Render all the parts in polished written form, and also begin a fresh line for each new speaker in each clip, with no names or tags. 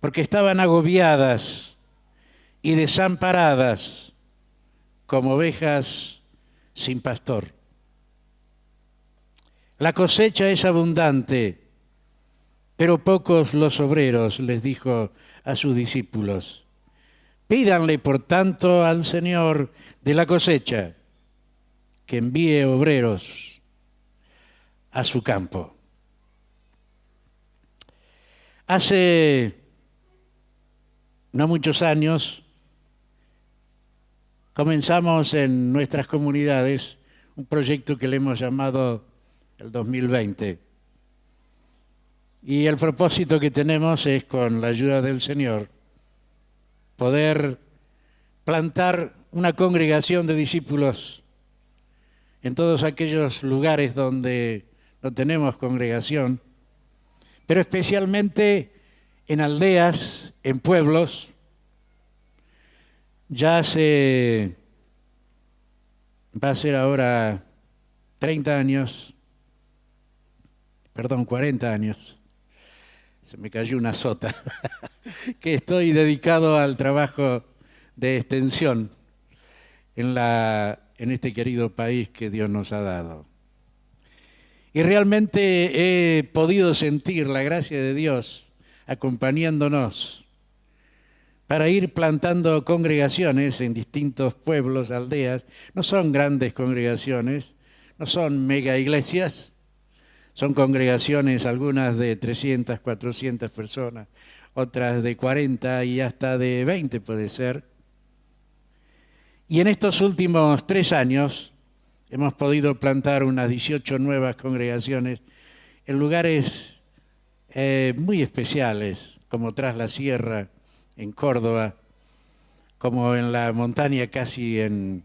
porque estaban agobiadas y desamparadas como ovejas sin pastor. La cosecha es abundante, pero pocos los obreros, les dijo a sus discípulos. Pídanle, por tanto, al Señor de la cosecha que envíe obreros a su campo. Hace no muchos años comenzamos en nuestras comunidades un proyecto que le hemos llamado el 2020. Y el propósito que tenemos es, con la ayuda del Señor, poder plantar una congregación de discípulos en todos aquellos lugares donde no tenemos congregación, pero especialmente en aldeas, en pueblos. Ya va a ser ahora 40 años, se me cayó una sota, que estoy dedicado al trabajo de extensión en este querido país que Dios nos ha dado. Y realmente he podido sentir la gracia de Dios acompañándonos para ir plantando congregaciones en distintos pueblos, aldeas. No son grandes congregaciones, no son mega iglesias, son congregaciones, algunas de 300, 400 personas, otras de 40 y hasta de 20 puede ser. Y en estos últimos 3 años hemos podido plantar unas 18 nuevas congregaciones en lugares muy especiales, como Tras la Sierra, en Córdoba, como en la montaña casi en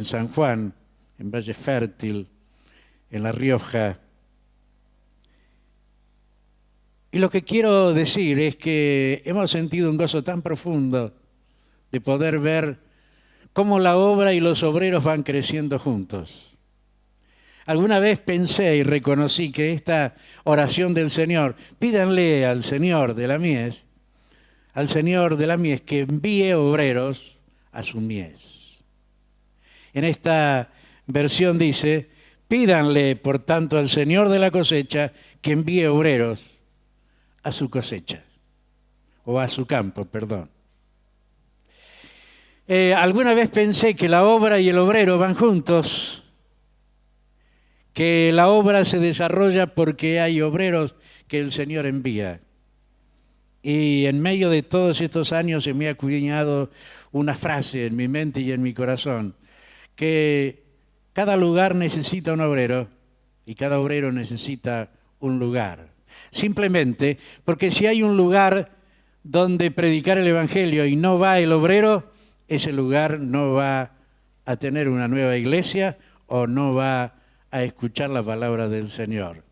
San Juan, en Valle Fértil, en La Rioja. Y lo que quiero decir es que hemos sentido un gozo tan profundo de poder ver cómo la obra y los obreros van creciendo juntos. Alguna vez pensé y reconocí que esta oración del Señor, pídanle al Señor de la mies, que envíe obreros a su mies. En esta versión dice, pídanle por tanto al Señor de la cosecha que envíe obreros a su cosecha, o a su campo, perdón. Alguna vez pensé que la obra y el obrero van juntos, que la obra se desarrolla porque hay obreros que el Señor envía. Y en medio de todos estos años se me ha acuñado una frase en mi mente y en mi corazón, que cada lugar necesita un obrero y cada obrero necesita un lugar. Simplemente porque si hay un lugar donde predicar el Evangelio y no va el obrero, ese lugar no va a tener una nueva iglesia o no va a escuchar la palabra del Señor.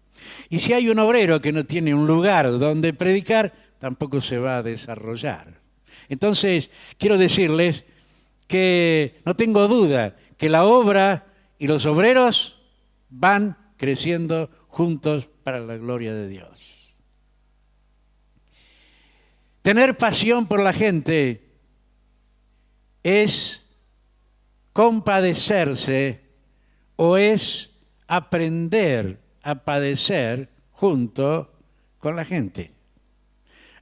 Y si hay un obrero que no tiene un lugar donde predicar, tampoco se va a desarrollar. Entonces, quiero decirles que no tengo duda que la obra y los obreros van creciendo juntos para la gloria de Dios. Tener pasión por la gente es compadecerse o es aprender a padecer junto con la gente.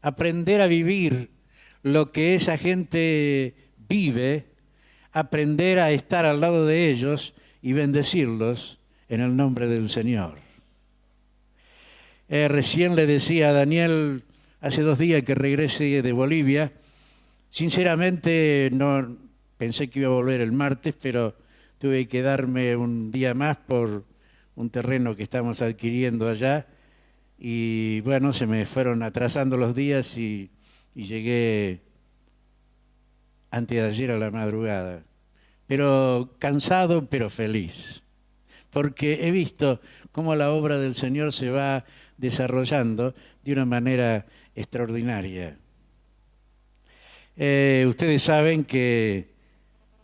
Aprender a vivir lo que esa gente vive, aprender a estar al lado de ellos y bendecirlos en el nombre del Señor. Recién le decía a Daniel, hace 2 días que regrese de Bolivia. Sinceramente no pensé que iba a volver el martes, pero tuve que quedarme un día más por un terreno que estamos adquiriendo allá. Y bueno, se me fueron atrasando los días y llegué antes de ayer a la madrugada. Pero cansado, pero feliz. Porque he visto cómo la obra del Señor se va desarrollando de una manera extraordinaria. Ustedes saben que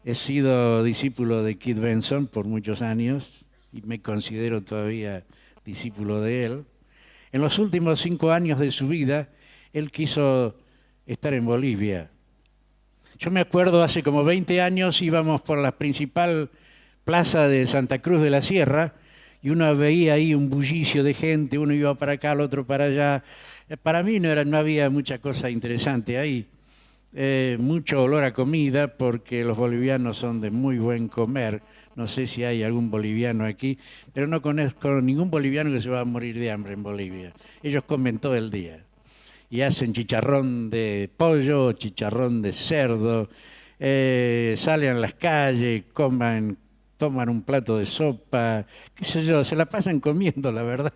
he sido discípulo de Keith Benson por muchos años y me considero todavía discípulo de él. En los últimos 5 años de su vida, él quiso estar en Bolivia. Yo me acuerdo, hace como 20 años íbamos por la principal plaza de Santa Cruz de la Sierra y uno veía ahí un bullicio de gente, uno iba para acá, el otro para allá. Para mí no había mucha cosa interesante ahí. Mucho olor a comida porque los bolivianos son de muy buen comer. No sé si hay algún boliviano aquí, pero no conozco ningún boliviano que se va a morir de hambre en Bolivia. Ellos comen todo el día y hacen chicharrón de pollo, chicharrón de cerdo, salen a las calles, toman un plato de sopa, qué sé yo, se la pasan comiendo, la verdad.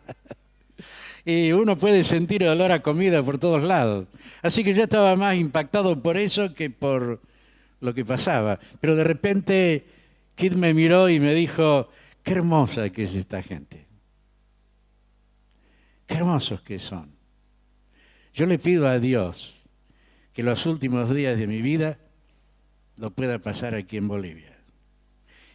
Y uno puede sentir el olor a comida por todos lados. Así que yo estaba más impactado por eso que por lo que pasaba. Pero de repente Kid me miró y me dijo, qué hermosa que es esta gente. Qué hermosos que son. Yo le pido a Dios que los últimos días de mi vida lo pueda pasar aquí en Bolivia.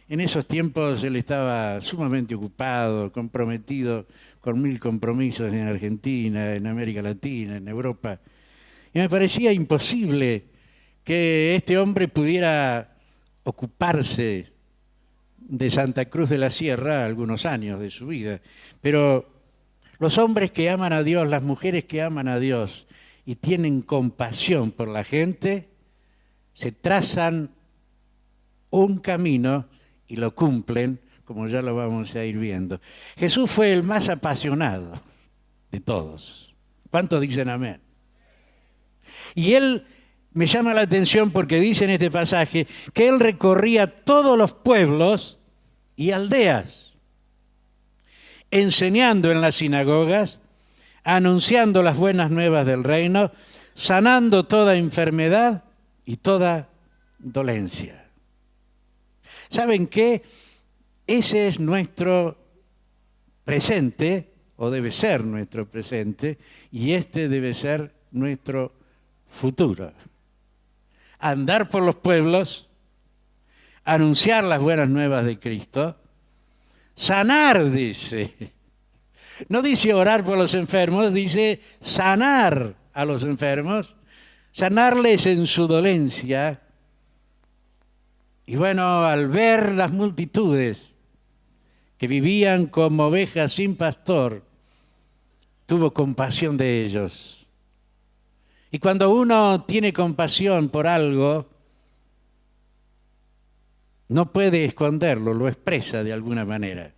En esos tiempos él estaba sumamente ocupado, comprometido con 1000 compromisos en Argentina, en América Latina, en Europa. Y me parecía imposible que este hombre pudiera ocuparse de Santa Cruz de la Sierra algunos años de su vida. Pero los hombres que aman a Dios, las mujeres que aman a Dios y tienen compasión por la gente, se trazan un camino y lo cumplen, como ya lo vamos a ir viendo. Jesús fue el más apasionado de todos. ¿Cuántos dicen amén? Y él me llama la atención porque dice en este pasaje que él recorría todos los pueblos y aldeas, enseñando en las sinagogas, anunciando las buenas nuevas del reino, sanando toda enfermedad y toda dolencia. ¿Saben qué? Ese es nuestro presente, o debe ser nuestro presente, y este debe ser nuestro futuro. Andar por los pueblos, anunciar las buenas nuevas de Cristo, sanar, dice. No dice orar por los enfermos, dice sanar a los enfermos, sanarles en su dolencia. Y bueno, al ver las multitudes que vivían como ovejas sin pastor, tuvo compasión de ellos. Y cuando uno tiene compasión por algo, no puede esconderlo, lo expresa de alguna manera.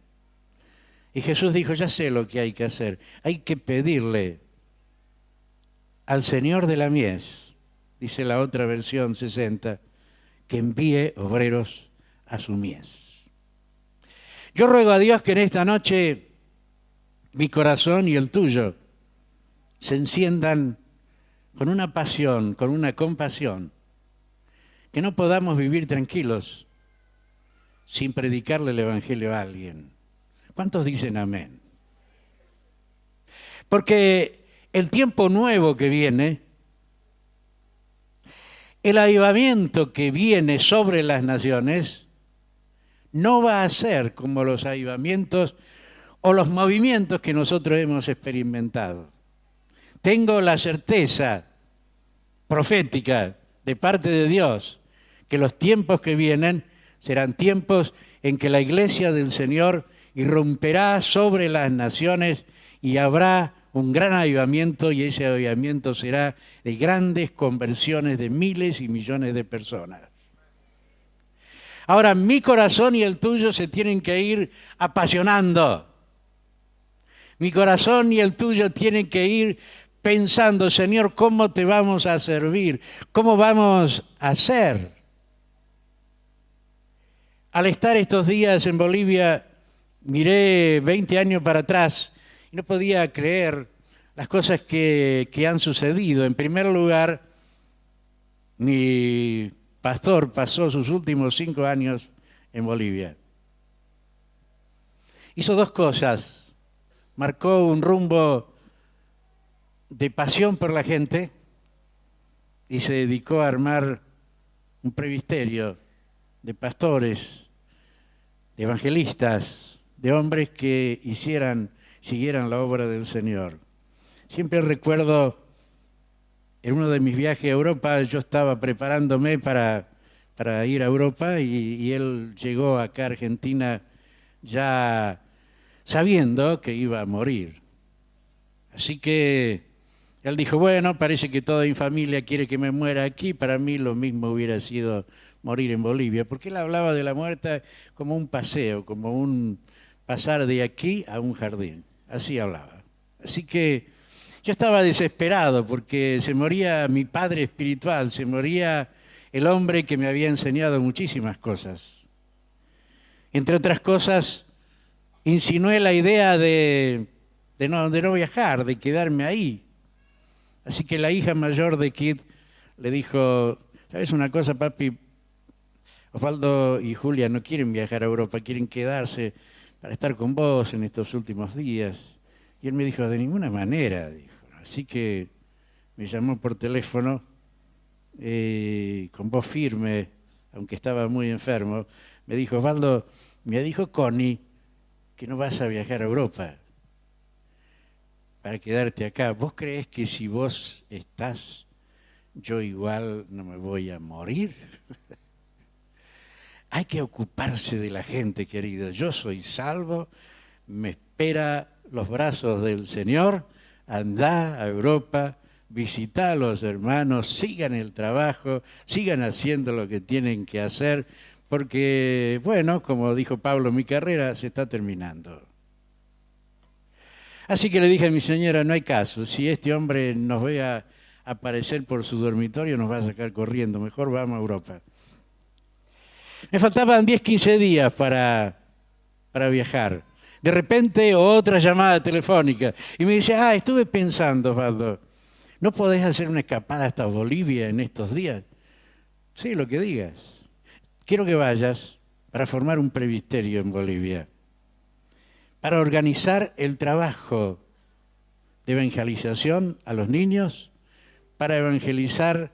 Y Jesús dijo, ya sé lo que hay que hacer. Hay que pedirle al Señor de la mies, dice la otra versión 60, que envíe obreros a su mies. Yo ruego a Dios que en esta noche mi corazón y el tuyo se enciendan con una pasión, con una compasión, que no podamos vivir tranquilos sin predicarle el Evangelio a alguien. ¿Cuántos dicen amén? Porque el tiempo nuevo que viene, el avivamiento que viene sobre las naciones, no va a ser como los avivamientos o los movimientos que nosotros hemos experimentado. Tengo la certeza profética de parte de Dios que los tiempos que vienen serán tiempos en que la iglesia del Señor irrumperá sobre las naciones y habrá un gran avivamiento, y ese avivamiento será de grandes conversiones de miles y millones de personas. Ahora, mi corazón y el tuyo se tienen que ir apasionando. Mi corazón y el tuyo tienen que ir pensando, Señor, ¿cómo te vamos a servir? ¿Cómo vamos a hacer? Al estar estos días en Bolivia, miré 20 años para atrás y no podía creer las cosas que han sucedido. En primer lugar, mi pastor pasó sus últimos 5 años en Bolivia. Hizo 2 cosas. Marcó un rumbo de pasión por la gente y se dedicó a armar un presbiterio de pastores, de evangelistas, de hombres que siguieran la obra del Señor. Siempre recuerdo en uno de mis viajes a Europa yo estaba preparándome para ir a Europa y él llegó acá a Argentina ya sabiendo que iba a morir. Así que él dijo, bueno, parece que toda mi familia quiere que me muera aquí, para mí lo mismo hubiera sido morir en Bolivia, porque él hablaba de la muerte como un paseo, como un pasar de aquí a un jardín, así hablaba. Así que yo estaba desesperado porque se moría mi padre espiritual, se moría el hombre que me había enseñado muchísimas cosas. Entre otras cosas, insinué la idea de no viajar, de quedarme ahí. Así que la hija mayor de Kit le dijo, ¿sabes una cosa, papi? Osvaldo y Julia no quieren viajar a Europa, quieren quedarse para estar con vos en estos últimos días. Y él me dijo, de ninguna manera, dijo. Así que me llamó por teléfono, con voz firme, aunque estaba muy enfermo. Me dijo, Osvaldo, me dijo Connie que no vas a viajar a Europa para quedarte acá. ¿Vos creés que si vos estás, yo igual no me voy a morir? Hay que ocuparse de la gente, querido. Yo soy salvo, me espera los brazos del Señor. Andá a Europa, visitá a los hermanos, sigan el trabajo, sigan haciendo lo que tienen que hacer, porque, bueno, como dijo Pablo, mi carrera se está terminando. Así que le dije a mi señora, no hay caso, si este hombre nos ve a aparecer por su dormitorio, nos va a sacar corriendo, mejor vamos a Europa. Me faltaban 10, 15 días para viajar. De repente otra llamada telefónica y me dice, estuve pensando, Osvaldo, ¿no podés hacer una escapada hasta Bolivia en estos días? Sí, lo que digas. Quiero que vayas para formar un presbiterio en Bolivia, para organizar el trabajo de evangelización a los niños, para evangelizar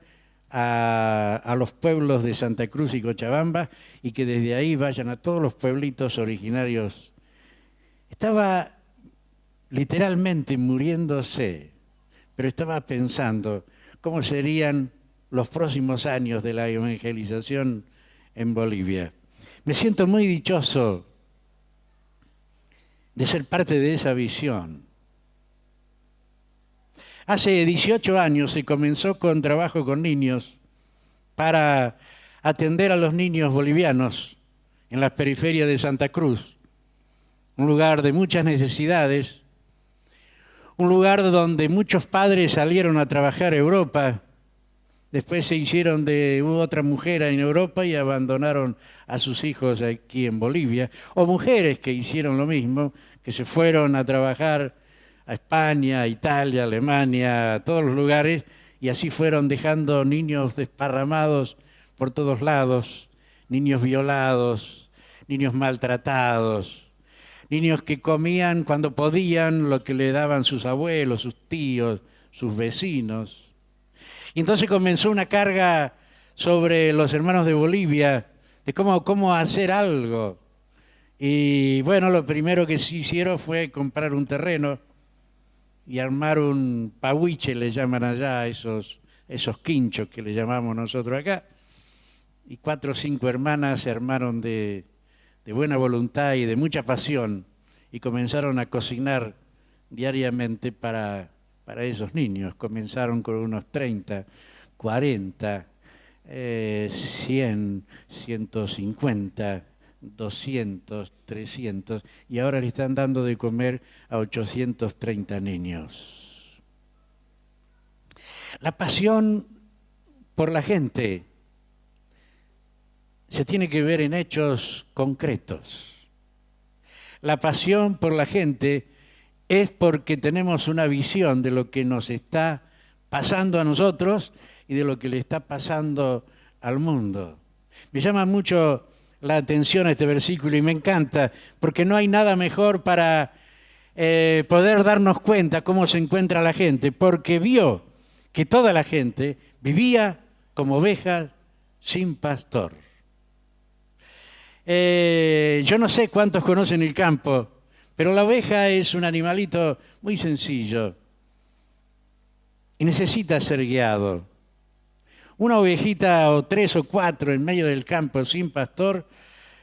a los pueblos de Santa Cruz y Cochabamba y que desde ahí vayan a todos los pueblitos originarios. Estaba literalmente muriéndose, pero estaba pensando cómo serían los próximos años de la evangelización en Bolivia. Me siento muy dichoso de ser parte de esa visión. Hace 18 años se comenzó con trabajo con niños para atender a los niños bolivianos en las periferias de Santa Cruz, un lugar de muchas necesidades, un lugar donde muchos padres salieron a trabajar a Europa, después se hicieron de otra mujer en Europa y abandonaron a sus hijos aquí en Bolivia, o mujeres que hicieron lo mismo, que se fueron a trabajar a España, a Italia, a Alemania, a todos los lugares, y así fueron dejando niños desparramados por todos lados, niños violados, niños maltratados, niños que comían cuando podían lo que le daban sus abuelos, sus tíos, sus vecinos. Y entonces comenzó una carga sobre los hermanos de Bolivia de cómo hacer algo. Y bueno, lo primero que se hicieron fue comprar un terreno y armar un pahuiche, le llaman allá, esos quinchos que le llamamos nosotros acá. Y 4 o 5 hermanas se armaron de buena voluntad y de mucha pasión y comenzaron a cocinar diariamente para esos niños. Comenzaron con unos 30, 40, 100, 150, 200, 300 y ahora le están dando de comer a 830 niños. La pasión por la gente se tiene que ver en hechos concretos. La pasión por la gente es porque tenemos una visión de lo que nos está pasando a nosotros y de lo que le está pasando al mundo. Me llama mucho la atención este versículo y me encanta porque no hay nada mejor para poder darnos cuenta cómo se encuentra la gente, porque vio que toda la gente vivía como ovejas sin pastor. Yo no sé cuántos conocen el campo, pero la oveja es un animalito muy sencillo. y necesita ser guiado. Una ovejita o 3 o 4 en medio del campo sin pastor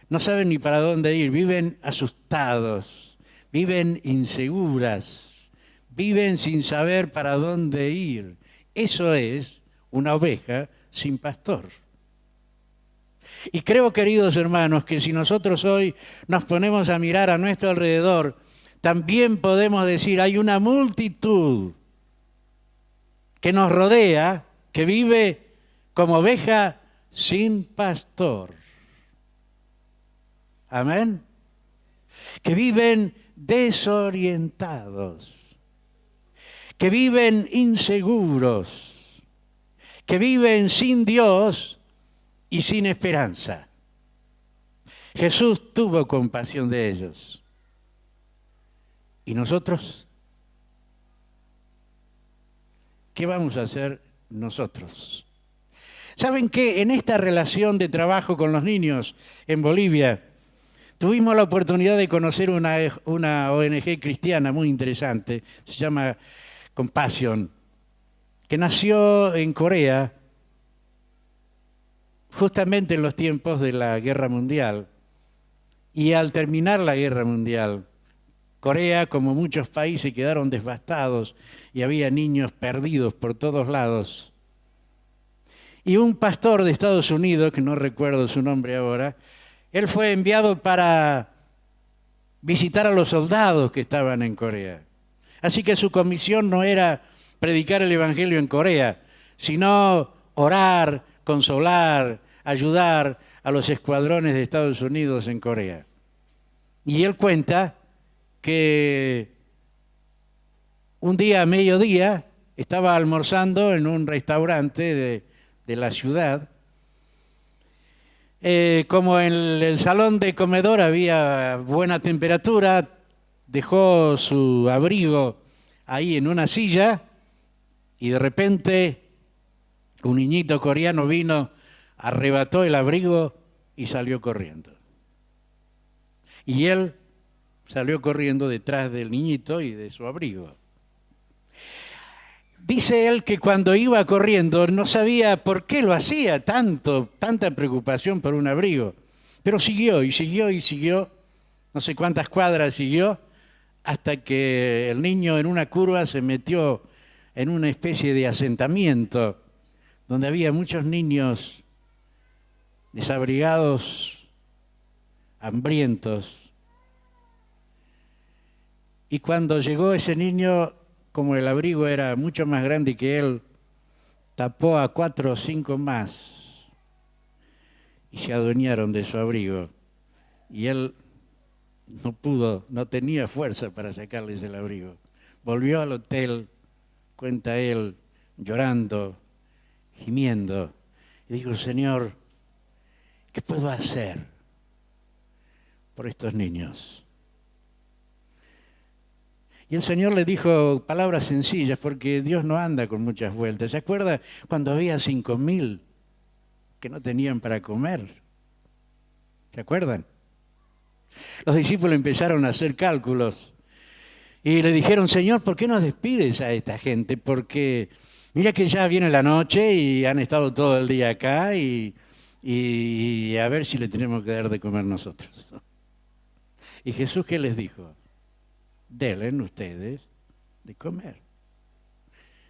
no saben ni para dónde ir, viven asustados, viven inseguras, viven sin saber para dónde ir. Eso es una oveja sin pastor. Y creo, queridos hermanos, que si nosotros hoy nos ponemos a mirar a nuestro alrededor, también podemos decir, hay una multitud que nos rodea, que vive como oveja sin pastor. Amén. Que viven desorientados, que viven inseguros, que viven sin Dios y sin esperanza. Jesús tuvo compasión de ellos. ¿Y nosotros? ¿Qué vamos a hacer nosotros? ¿Saben qué? En esta relación de trabajo con los niños en Bolivia, tuvimos la oportunidad de conocer una ONG cristiana muy interesante, se llama Compassion, que nació en Corea justamente en los tiempos de la Guerra Mundial. Y al terminar la Guerra Mundial, Corea, como muchos países, quedaron devastados y había niños perdidos por todos lados. Y un pastor de Estados Unidos, que no recuerdo su nombre ahora, él fue enviado para visitar a los soldados que estaban en Corea. Así que su comisión no era predicar el Evangelio en Corea, sino orar, consolar, ayudar a los escuadrones de Estados Unidos en Corea. Y él cuenta que un día a mediodía estaba almorzando en un restaurante de la ciudad. Como en el salón de comedor había buena temperatura, dejó su abrigo ahí en una silla y de repente un niñito coreano vino, arrebató el abrigo y salió corriendo. Y él salió corriendo detrás del niñito y de su abrigo. Dice él que cuando iba corriendo no sabía por qué lo hacía, tanta preocupación por un abrigo. Pero siguió y siguió y siguió, no sé cuántas cuadras siguió, hasta que el niño en una curva se metió en una especie de asentamiento donde había muchos niños desabrigados, hambrientos. Y cuando llegó ese niño, como el abrigo era mucho más grande que él, tapó a 4 o 5 más y se adueñaron de su abrigo. Y él no pudo, no tenía fuerza para sacarles el abrigo. Volvió al hotel, cuenta él, llorando, gimiendo, y dijo: Señor, ¿qué puedo hacer por estos niños? Y el Señor le dijo palabras sencillas, porque Dios no anda con muchas vueltas. ¿Se acuerda cuando había 5.000 que no tenían para comer? ¿Se acuerdan? Los discípulos empezaron a hacer cálculos y le dijeron: Señor, ¿por qué nos despides a esta gente? Porque mira que ya viene la noche y han estado todo el día acá y a ver si le tenemos que dar de comer nosotros. Y Jesús, ¿qué les dijo? Denle ustedes de comer.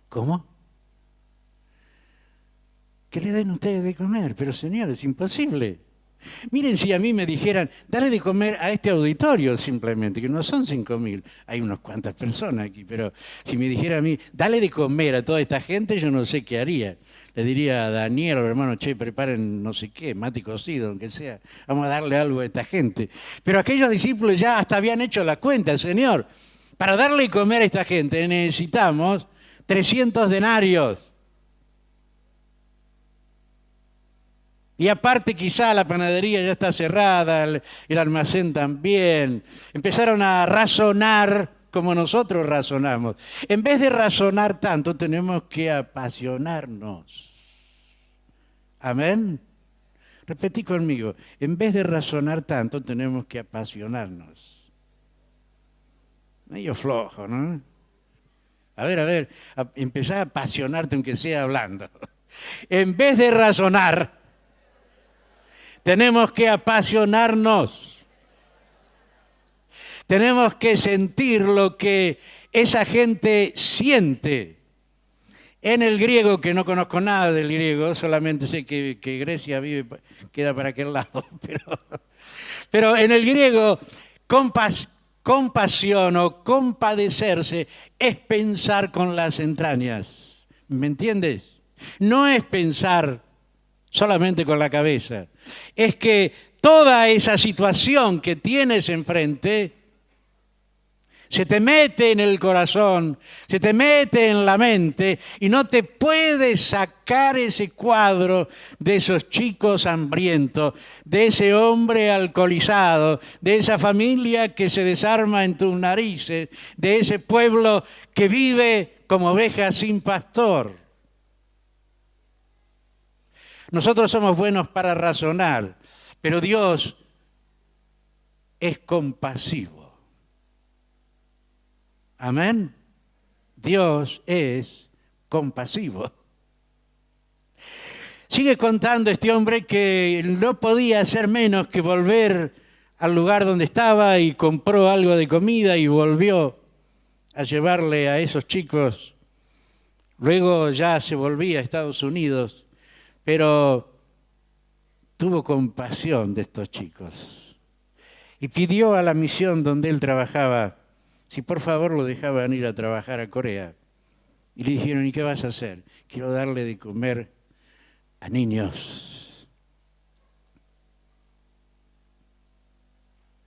¿Cómo? Que le den ustedes de comer. Pero Señor, es imposible. Miren, si a mí me dijeran, dale de comer a este auditorio simplemente, que no son 5.000, hay unas cuantas personas aquí, pero si me dijera a mí, dale de comer a toda esta gente, yo no sé qué haría. Le diría a Daniel o hermano, che, preparen no sé qué, mate cocido, aunque sea, vamos a darle algo a esta gente. Pero aquellos discípulos ya hasta habían hecho la cuenta: Señor, para darle de comer a esta gente necesitamos 300 denarios. Y aparte quizá la panadería ya está cerrada, el almacén también. Empezaron a razonar como nosotros razonamos. En vez de razonar tanto, tenemos que apasionarnos. ¿Amén? Repetí conmigo. En vez de razonar tanto, tenemos que apasionarnos. Medio flojo, ¿no? empezá a apasionarte aunque sea hablando. En vez de razonar, tenemos que apasionarnos. Tenemos que sentir lo que esa gente siente. En el griego, que no conozco nada del griego, solamente sé que Grecia queda para aquel lado, pero en el griego, compasión o compadecerse es pensar con las entrañas. ¿Me entiendes? No es pensar solamente con la cabeza. Es que toda esa situación que tienes enfrente se te mete en el corazón, se te mete en la mente y no te puedes sacar ese cuadro de esos chicos hambrientos, de ese hombre alcoholizado, de esa familia que se desarma en tus narices, de ese pueblo que vive como oveja sin pastor. Nosotros somos buenos para razonar, pero Dios es compasivo. Amén. Dios es compasivo. Sigue contando este hombre que no podía hacer menos que volver al lugar donde estaba y compró algo de comida y volvió a llevarle a esos chicos. Luego ya se volvía a Estados Unidos, pero tuvo compasión de estos chicos y pidió a la misión donde él trabajaba si por favor lo dejaban ir a trabajar a Corea. Y le dijeron, ¿y qué vas a hacer? Quiero darle de comer a niños.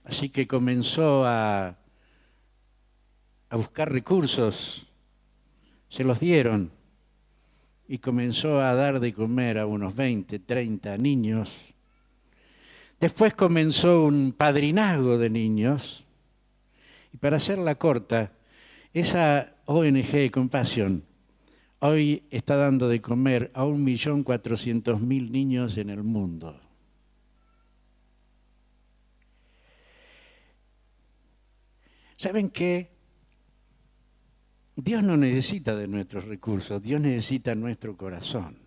Así que comenzó a buscar recursos, se los dieron y comenzó a dar de comer a unos 20, 30 niños. Después comenzó un padrinazgo de niños. Y para hacerla corta, esa ONG Compasión hoy está dando de comer a 1.400.000 niños en el mundo. ¿Saben qué? Dios no necesita de nuestros recursos, Dios necesita nuestro corazón.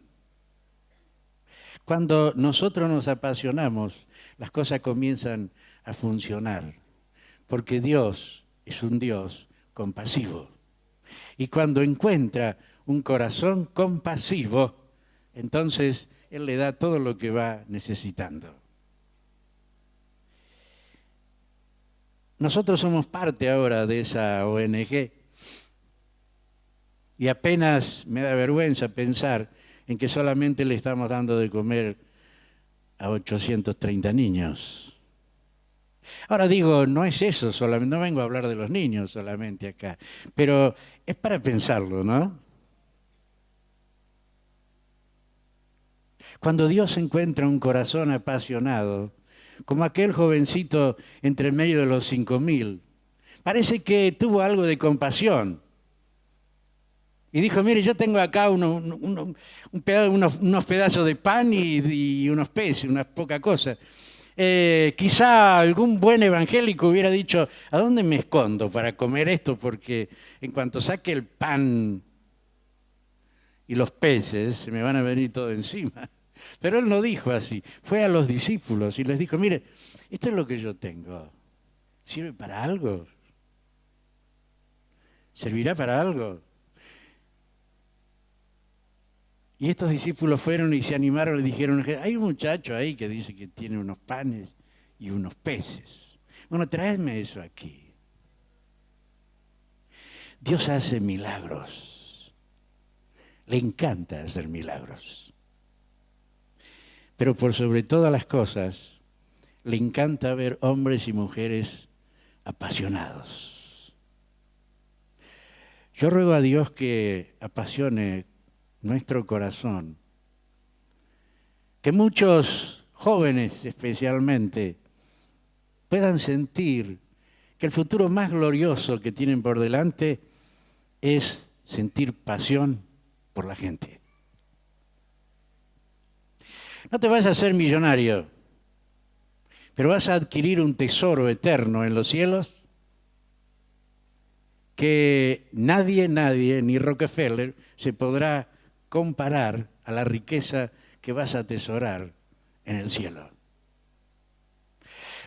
Cuando nosotros nos apasionamos, las cosas comienzan a funcionar. Porque Dios es un Dios compasivo. Y cuando encuentra un corazón compasivo, entonces Él le da todo lo que va necesitando. Nosotros somos parte ahora de esa ONG y apenas me da vergüenza pensar en que solamente le estamos dando de comer a 830 niños. Ahora digo, no es eso solamente, no vengo a hablar de los niños solamente acá, pero es para pensarlo, ¿no? Cuando Dios encuentra un corazón apasionado, como aquel jovencito entre medio de los 5.000, parece que tuvo algo de compasión. Y dijo, mire, yo tengo acá unos pedazos de pan y unos peces, unas poca cosa. Quizá algún buen evangélico hubiera dicho, ¿a dónde me escondo para comer esto? Porque en cuanto saque el pan y los peces, se me van a venir todo encima. Pero él no dijo así, fue a los discípulos y les dijo, mire, esto es lo que yo tengo. ¿Sirve para algo? ¿Servirá para algo? Y estos discípulos fueron y se animaron y dijeron, hay un muchacho ahí que dice que tiene unos panes y unos peces. Bueno, tráeme eso aquí. Dios hace milagros. Le encanta hacer milagros. Pero por sobre todas las cosas, le encanta ver hombres y mujeres apasionados. Yo ruego a Dios que apasione nuestro corazón, que muchos jóvenes especialmente puedan sentir que el futuro más glorioso que tienen por delante es sentir pasión por la gente. No te vas a hacer millonario, pero vas a adquirir un tesoro eterno en los cielos que nadie, ni Rockefeller, se podrá comparar a la riqueza que vas a atesorar en el cielo.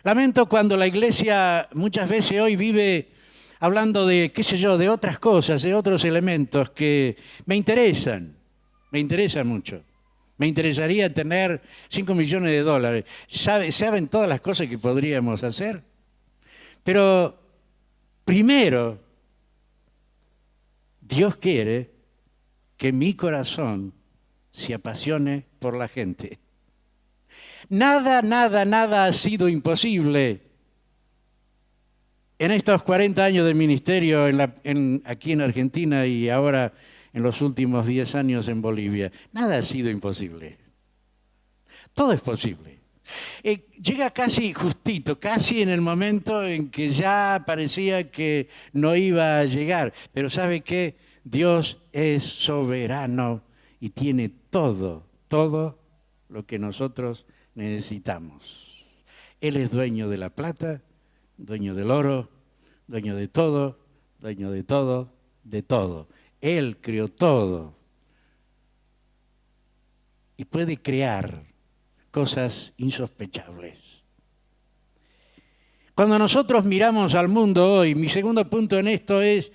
Lamento cuando la iglesia muchas veces hoy vive hablando de, qué sé yo, de otras cosas, de otros elementos que me interesan mucho. Me interesaría tener 5 millones de dólares. ¿Saben todas las cosas que podríamos hacer? Pero primero, Dios quiere que mi corazón se apasione por la gente. Nada ha sido imposible en estos 40 años de ministerio aquí en Argentina y ahora en los últimos 10 años en Bolivia. Nada ha sido imposible. Todo es posible. Llega casi justito, casi en el momento en que ya parecía que no iba a llegar. Pero ¿sabe qué? Dios es soberano y tiene todo lo que nosotros necesitamos. Él es dueño de la plata, dueño del oro, dueño de todo, de todo. Él creó todo y puede crear cosas insospechables. Cuando nosotros miramos al mundo hoy, mi segundo punto en esto es,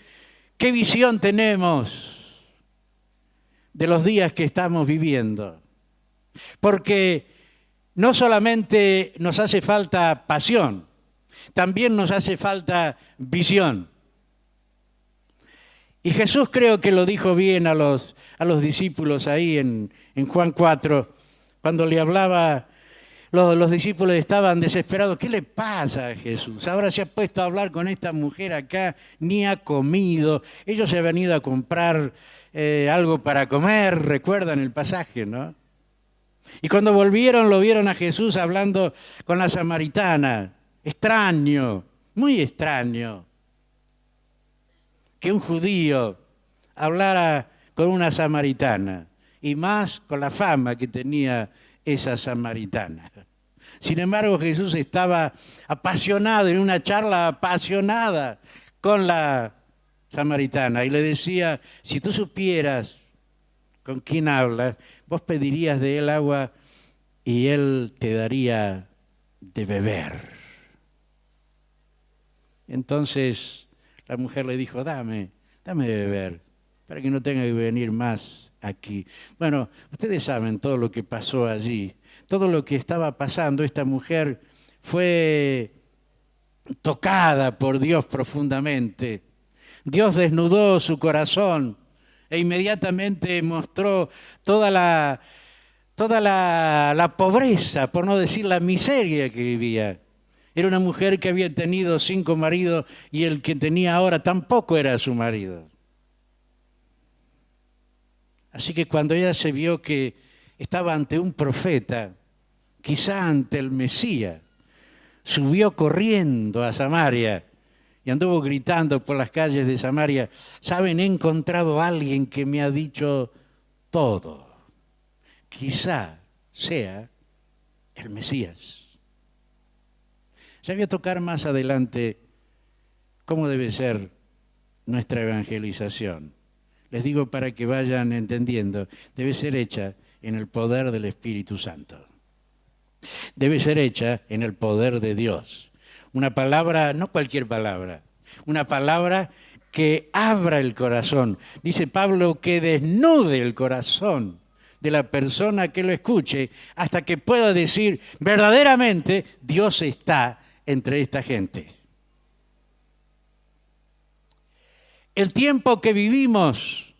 ¿qué visión tenemos de los días que estamos viviendo? Porque no solamente nos hace falta pasión, también nos hace falta visión. Y Jesús creo que lo dijo bien a los discípulos ahí en Juan 4, cuando le hablaba, los discípulos estaban desesperados. ¿Qué le pasa a Jesús? Ahora se ha puesto a hablar con esta mujer acá, ni ha comido. Ellos se habían ido a comprar algo para comer, recuerdan el pasaje, ¿no? Y cuando volvieron, lo vieron a Jesús hablando con la samaritana. Extraño, muy extraño, que un judío hablara con una samaritana, y más con la fama que tenía esa samaritana. Sin embargo, Jesús estaba apasionado, en una charla apasionada con la samaritana, y le decía, si tú supieras con quién hablas, vos pedirías de él agua y él te daría de beber. Entonces la mujer le dijo, dame de beber, para que no tenga que venir más aquí. Bueno, ustedes saben todo lo que pasó allí, todo lo que estaba pasando. Esta mujer fue tocada por Dios profundamente. Dios desnudó su corazón e inmediatamente mostró toda la pobreza, por no decir la miseria que vivía. Era una mujer que había tenido 5 maridos y el que tenía ahora tampoco era su marido. Así que cuando ella se vio que estaba ante un profeta, quizá ante el Mesías, subió corriendo a Samaria y anduvo gritando por las calles de Samaria, ¿saben? He encontrado a alguien que me ha dicho todo. Quizá sea el Mesías. Ya voy a tocar más adelante cómo debe ser nuestra evangelización. Les digo para que vayan entendiendo, debe ser hecha en el poder del Espíritu Santo. Debe ser hecha en el poder de Dios. Una palabra, no cualquier palabra, una palabra que abra el corazón. Dice Pablo que desnude el corazón de la persona que lo escuche hasta que pueda decir, verdaderamente Dios está entre esta gente. El tiempo que vivimos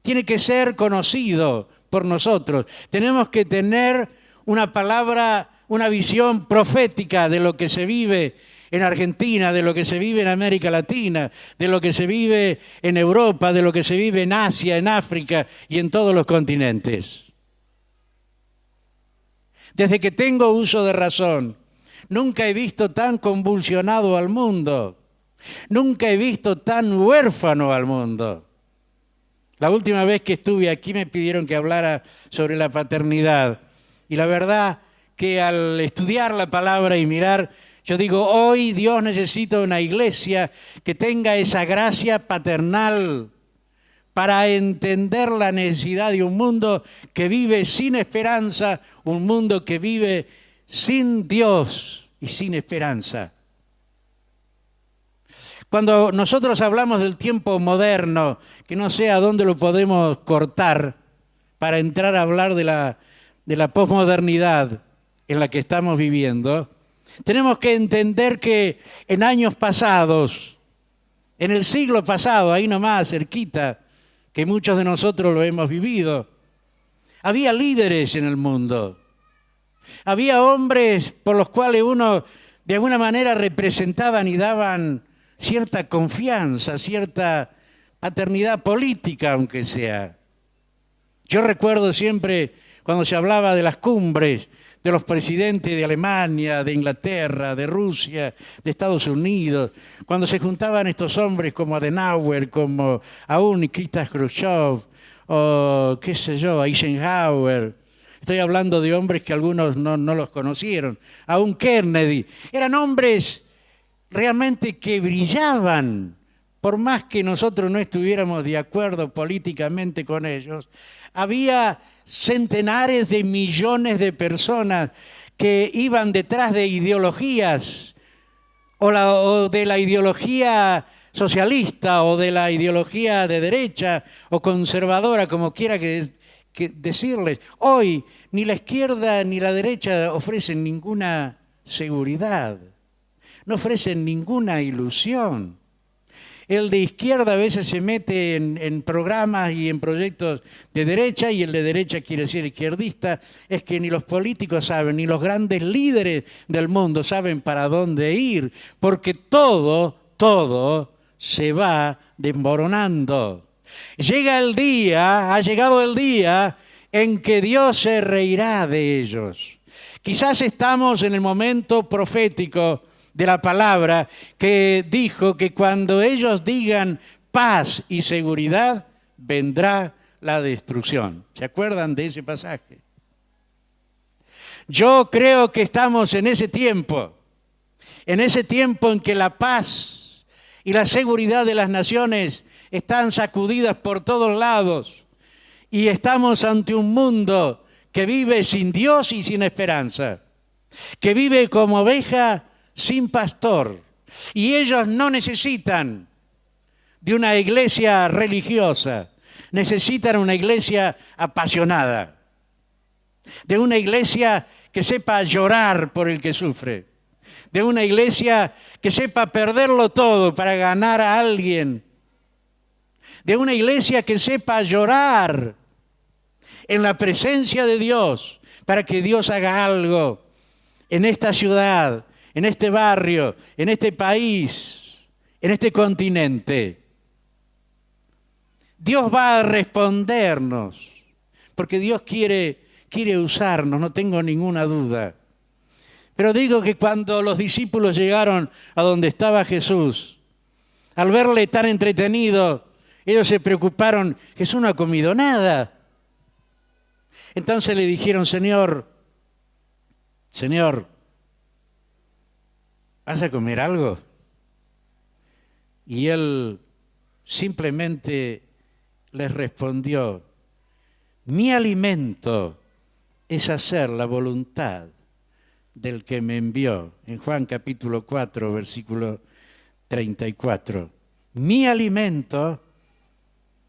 tiene que ser conocido por nosotros. Tenemos que tener una palabra, una visión profética de lo que se vive en Argentina, de lo que se vive en América Latina, de lo que se vive en Europa, de lo que se vive en Asia, en África y en todos los continentes. Desde que tengo uso de razón, nunca he visto tan convulsionado al mundo. Nunca he visto tan huérfano al mundo. La última vez que estuve aquí me pidieron que hablara sobre la paternidad. Y la verdad que al estudiar la palabra y mirar, Yo digo, hoy Dios necesita una iglesia que tenga esa gracia paternal para entender la necesidad de un mundo que vive sin esperanza, un mundo que vive sin Dios y sin esperanza. Cuando nosotros hablamos del tiempo moderno, que no sé a dónde lo podemos cortar para entrar a hablar de la posmodernidad en la que estamos viviendo, tenemos que entender que en años pasados, en el siglo pasado, ahí nomás, cerquita, que muchos de nosotros lo hemos vivido, había líderes en el mundo. Había hombres por los cuales uno de alguna manera representaban y daban cierta confianza, cierta paternidad política, aunque sea. Yo recuerdo siempre cuando se hablaba de las cumbres de los presidentes de Alemania, de Inglaterra, de Rusia, de Estados Unidos, cuando se juntaban estos hombres como Adenauer, como aún Nikita Khrushchev, o qué sé yo, Eisenhower. Estoy hablando de hombres que algunos no los conocieron, aún Kennedy. Eran hombres realmente que brillaban, por más que nosotros no estuviéramos de acuerdo políticamente con ellos. Había centenares de millones de personas que iban detrás de ideologías, o de la ideología socialista, o de la ideología de derecha, o conservadora, como quiera que decirles. Hoy ni la izquierda ni la derecha ofrecen ninguna seguridad, no ofrecen ninguna ilusión. El de izquierda a veces se mete en programas y en proyectos de derecha, y el de derecha quiere decir izquierdista. Es que ni los políticos saben, ni los grandes líderes del mundo saben para dónde ir, porque todo se va desmoronando. Ha llegado el día en que Dios se reirá de ellos. Quizás estamos en el momento profético de la palabra que dijo que cuando ellos digan paz y seguridad, vendrá la destrucción. ¿Se acuerdan de ese pasaje? Yo creo que estamos en ese tiempo en que la paz y la seguridad de las naciones están sacudidas por todos lados, y estamos ante un mundo que vive sin Dios y sin esperanza, que vive como oveja sin pastor, y ellos no necesitan de una iglesia religiosa, necesitan una iglesia apasionada, de una iglesia que sepa llorar por el que sufre, de una iglesia que sepa perderlo todo para ganar a alguien, de una iglesia que sepa llorar en la presencia de Dios para que Dios haga algo en esta ciudad, en este barrio, en este país, en este continente. Dios va a respondernos, porque Dios quiere usarnos, no tengo ninguna duda. Pero digo que cuando los discípulos llegaron a donde estaba Jesús, al verle tan entretenido, ellos se preocuparon: Jesús no ha comido nada. Entonces le dijeron: Señor, ¿vas a comer algo? Y él simplemente les respondió: mi alimento es hacer la voluntad del que me envió. En Juan capítulo 4, versículo 34. Mi alimento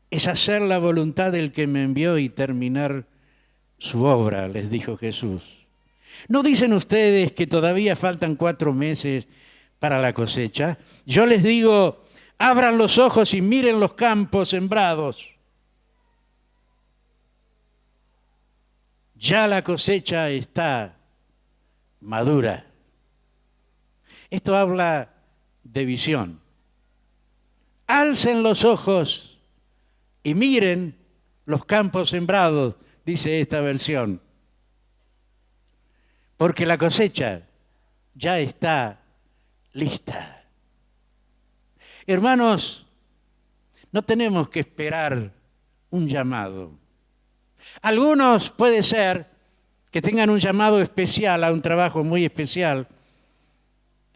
es hacer la voluntad del que me envió y terminar su obra, les dijo Jesús. ¿No dicen ustedes que todavía faltan 4 meses para la cosecha? Yo les digo, abran los ojos y miren los campos sembrados. Ya la cosecha está madura. Esto habla de visión. Alcen los ojos y miren los campos sembrados, dice esta versión. Porque la cosecha ya está lista. Hermanos, no tenemos que esperar un llamado. Algunos puede ser que tengan un llamado especial a un trabajo muy especial.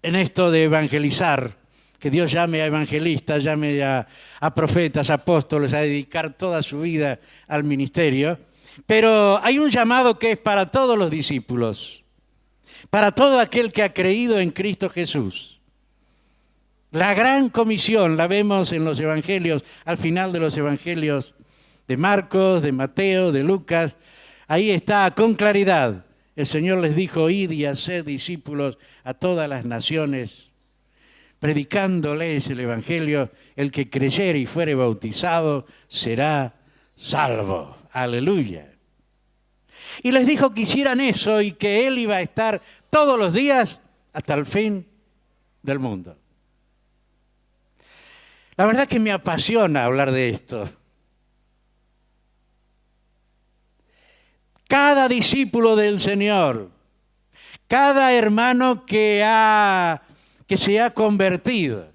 en esto de evangelizar, que Dios llame a evangelistas, llame a profetas, apóstoles, a dedicar toda su vida al ministerio. Pero hay un llamado que es para todos los discípulos, para todo aquel que ha creído en Cristo Jesús. La gran comisión la vemos en los evangelios, al final de los evangelios de Marcos, de Mateo, de Lucas. Ahí está con claridad. El Señor les dijo: id y haced discípulos a todas las naciones, predicándoles el evangelio. El que creyere y fuere bautizado será salvo. Aleluya. Y les dijo que hicieran eso y que Él iba a estar todos los días hasta el fin del mundo. La verdad que me apasiona hablar de esto. Cada discípulo del Señor, cada hermano que se ha convertido,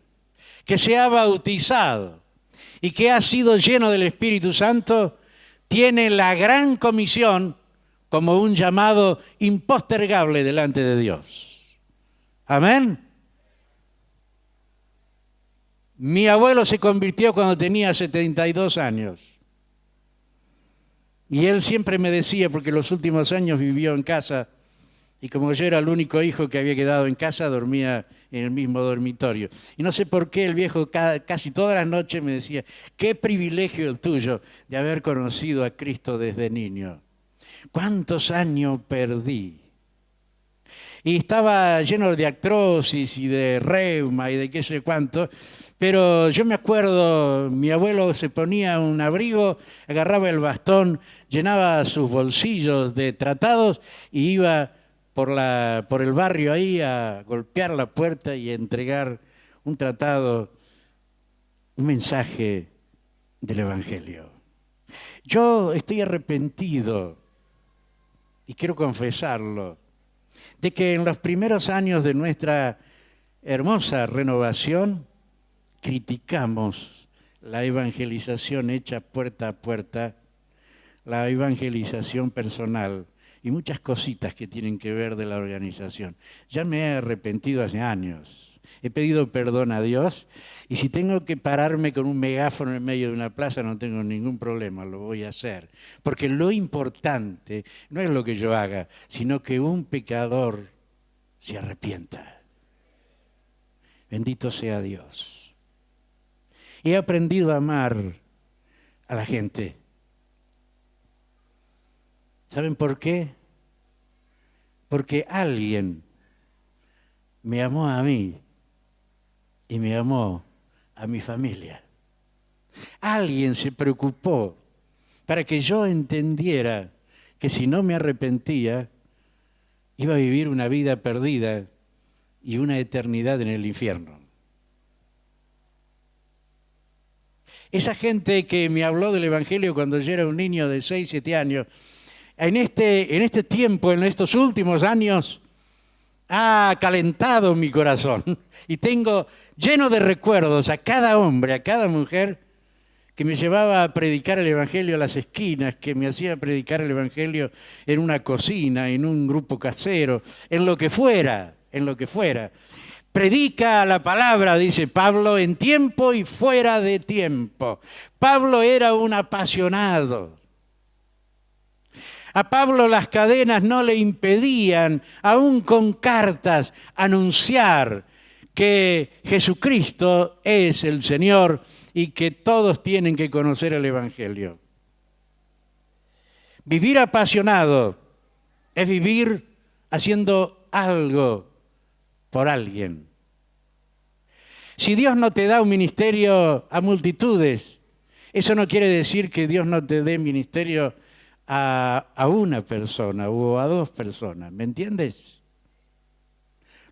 que se ha bautizado y que ha sido lleno del Espíritu Santo, tiene la gran comisión como un llamado impostergable delante de Dios. Amén. Mi abuelo se convirtió cuando tenía 72 años. Y él siempre me decía, porque los últimos años vivió en casa, y como yo era el único hijo que había quedado en casa, dormía en el mismo dormitorio. Y no sé por qué el viejo casi todas las noches me decía: qué privilegio el tuyo de haber conocido a Cristo desde niño. ¿Cuántos años perdí? Y estaba lleno de artrosis y de reuma y de qué sé cuánto. Pero yo me acuerdo, mi abuelo se ponía un abrigo, agarraba el bastón, llenaba sus bolsillos de tratados y iba por el barrio ahí a golpear la puerta y a entregar un tratado, un mensaje del Evangelio. Yo estoy arrepentido, y quiero confesarlo, de que en los primeros años de nuestra hermosa renovación criticamos la evangelización hecha puerta a puerta, la evangelización personal y muchas cositas que tienen que ver de la organización. Ya me he arrepentido hace años. He pedido perdón a Dios y si tengo que pararme con un megáfono en medio de una plaza no tengo ningún problema, lo voy a hacer. Porque lo importante no es lo que yo haga, sino que un pecador se arrepienta. Bendito sea Dios. He aprendido a amar a la gente. ¿Saben por qué? Porque alguien me amó a mí y me amó a mi familia. Alguien se preocupó para que yo entendiera que si no me arrepentía, iba a vivir una vida perdida y una eternidad en el infierno. Esa gente que me habló del Evangelio cuando yo era un niño de 6, 7 años, en este tiempo, en estos últimos años, ha calentado mi corazón. Y tengo lleno de recuerdos a cada hombre, a cada mujer que me llevaba a predicar el Evangelio a las esquinas, que me hacía predicar el Evangelio en una cocina, en un grupo casero, en lo que fuera, en lo que fuera. Predica la palabra, dice Pablo, en tiempo y fuera de tiempo. Pablo era un apasionado. A Pablo las cadenas no le impedían, aún con cartas, anunciar que Jesucristo es el Señor y que todos tienen que conocer el Evangelio. Vivir apasionado es vivir haciendo algo por alguien. Si Dios no te da un ministerio a multitudes, eso no quiere decir que Dios no te dé ministerio a una persona o a 2 personas, ¿me entiendes?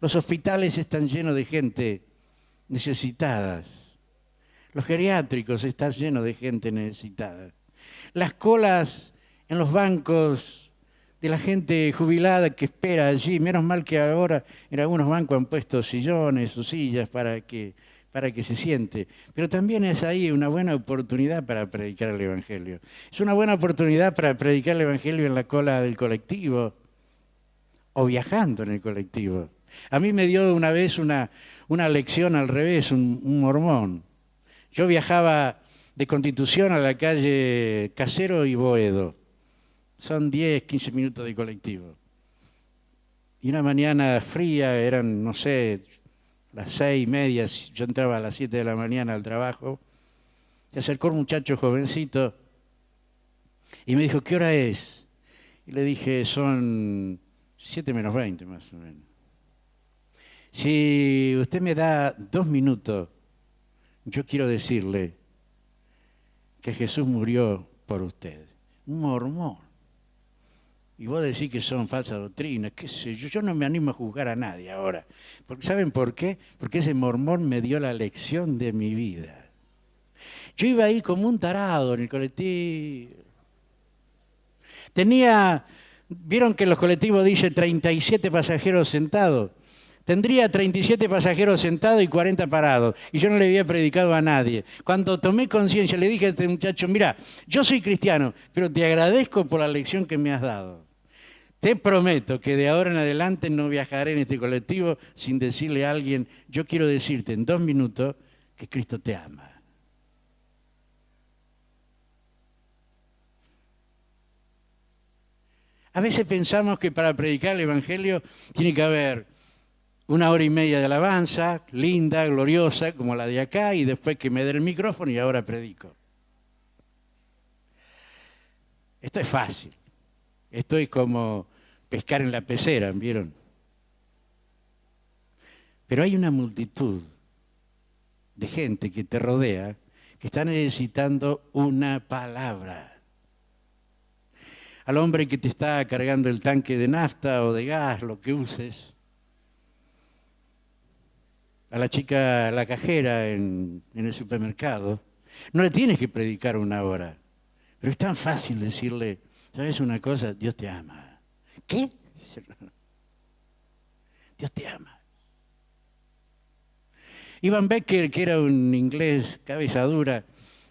Los hospitales están llenos de gente necesitada. Los geriátricos están llenos de gente necesitada. Las colas en los bancos de la gente jubilada que espera allí, menos mal que ahora en algunos bancos han puesto sillones o sillas para que se siente. Pero también es ahí una buena oportunidad para predicar el Evangelio. Es una buena oportunidad para predicar el Evangelio en la cola del colectivo o viajando en el colectivo. A mí me dio una vez una lección al revés, un mormón. Yo viajaba de Constitución a la calle Casero y Boedo. Son 10, 15 minutos de colectivo. Y una mañana fría, eran, no sé, las 6:30, yo entraba a las 7 de la mañana al trabajo. Se acercó un muchacho jovencito y me dijo, ¿qué hora es? Y le dije, son 7:20 más o menos. Si usted me da 2 minutos, yo quiero decirle que Jesús murió por usted. Un mormón. Y vos decís que son falsas doctrinas, qué sé yo. Yo no me animo a juzgar a nadie ahora. Porque, ¿saben por qué? Porque ese mormón me dio la lección de mi vida. Yo iba ahí como un tarado en el colectivo. Vieron que en los colectivos dice 37 pasajeros sentados. Tendría 37 pasajeros sentados y 40 parados. Y yo no le había predicado a nadie. Cuando tomé conciencia, le dije a este muchacho, mira, yo soy cristiano, pero te agradezco por la lección que me has dado. Te prometo que de ahora en adelante no viajaré en este colectivo sin decirle a alguien, yo quiero decirte en 2 minutos que Cristo te ama. A veces pensamos que para predicar el Evangelio tiene que haber 1 hora y media de alabanza, linda, gloriosa, como la de acá, y después que me dé el micrófono y ahora predico. Esto es fácil. Esto es como pescar en la pecera, ¿vieron? Pero hay una multitud de gente que te rodea que está necesitando una palabra. Al hombre que te está cargando el tanque de nafta o de gas, lo que uses. A la chica, la cajera en el supermercado. No le tienes que predicar 1 hora. Pero es tan fácil decirle, ¿sabes una cosa? Dios te ama. ¿Qué? Dios te ama. Ivan Becker, que era un inglés cabeza dura,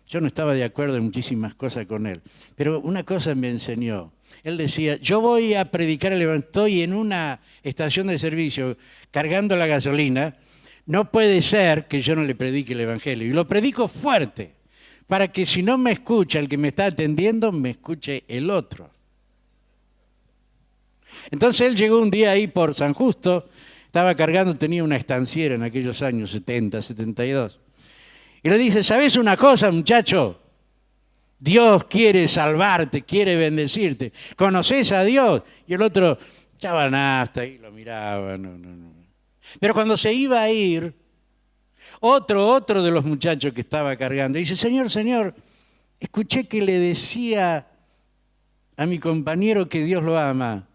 yo no estaba de acuerdo en muchísimas cosas con él, pero una cosa me enseñó. Él decía, yo voy a predicar el Evangelio, estoy en una estación de servicio cargando la gasolina, no puede ser que yo no le predique el Evangelio. Y lo predico fuerte, para que si no me escucha el que me está atendiendo, me escuche el otro. Entonces él llegó un día ahí por San Justo, estaba cargando, tenía una estanciera en aquellos años 70, 72. Y le dice, ¿sabes una cosa, muchacho? Dios quiere salvarte, quiere bendecirte. ¿Conoces a Dios? Y el otro echaba nafta y lo miraba, no. Pero cuando se iba a ir, otro de los muchachos que estaba cargando, dice, Señor, escuché que le decía a mi compañero que Dios lo ama,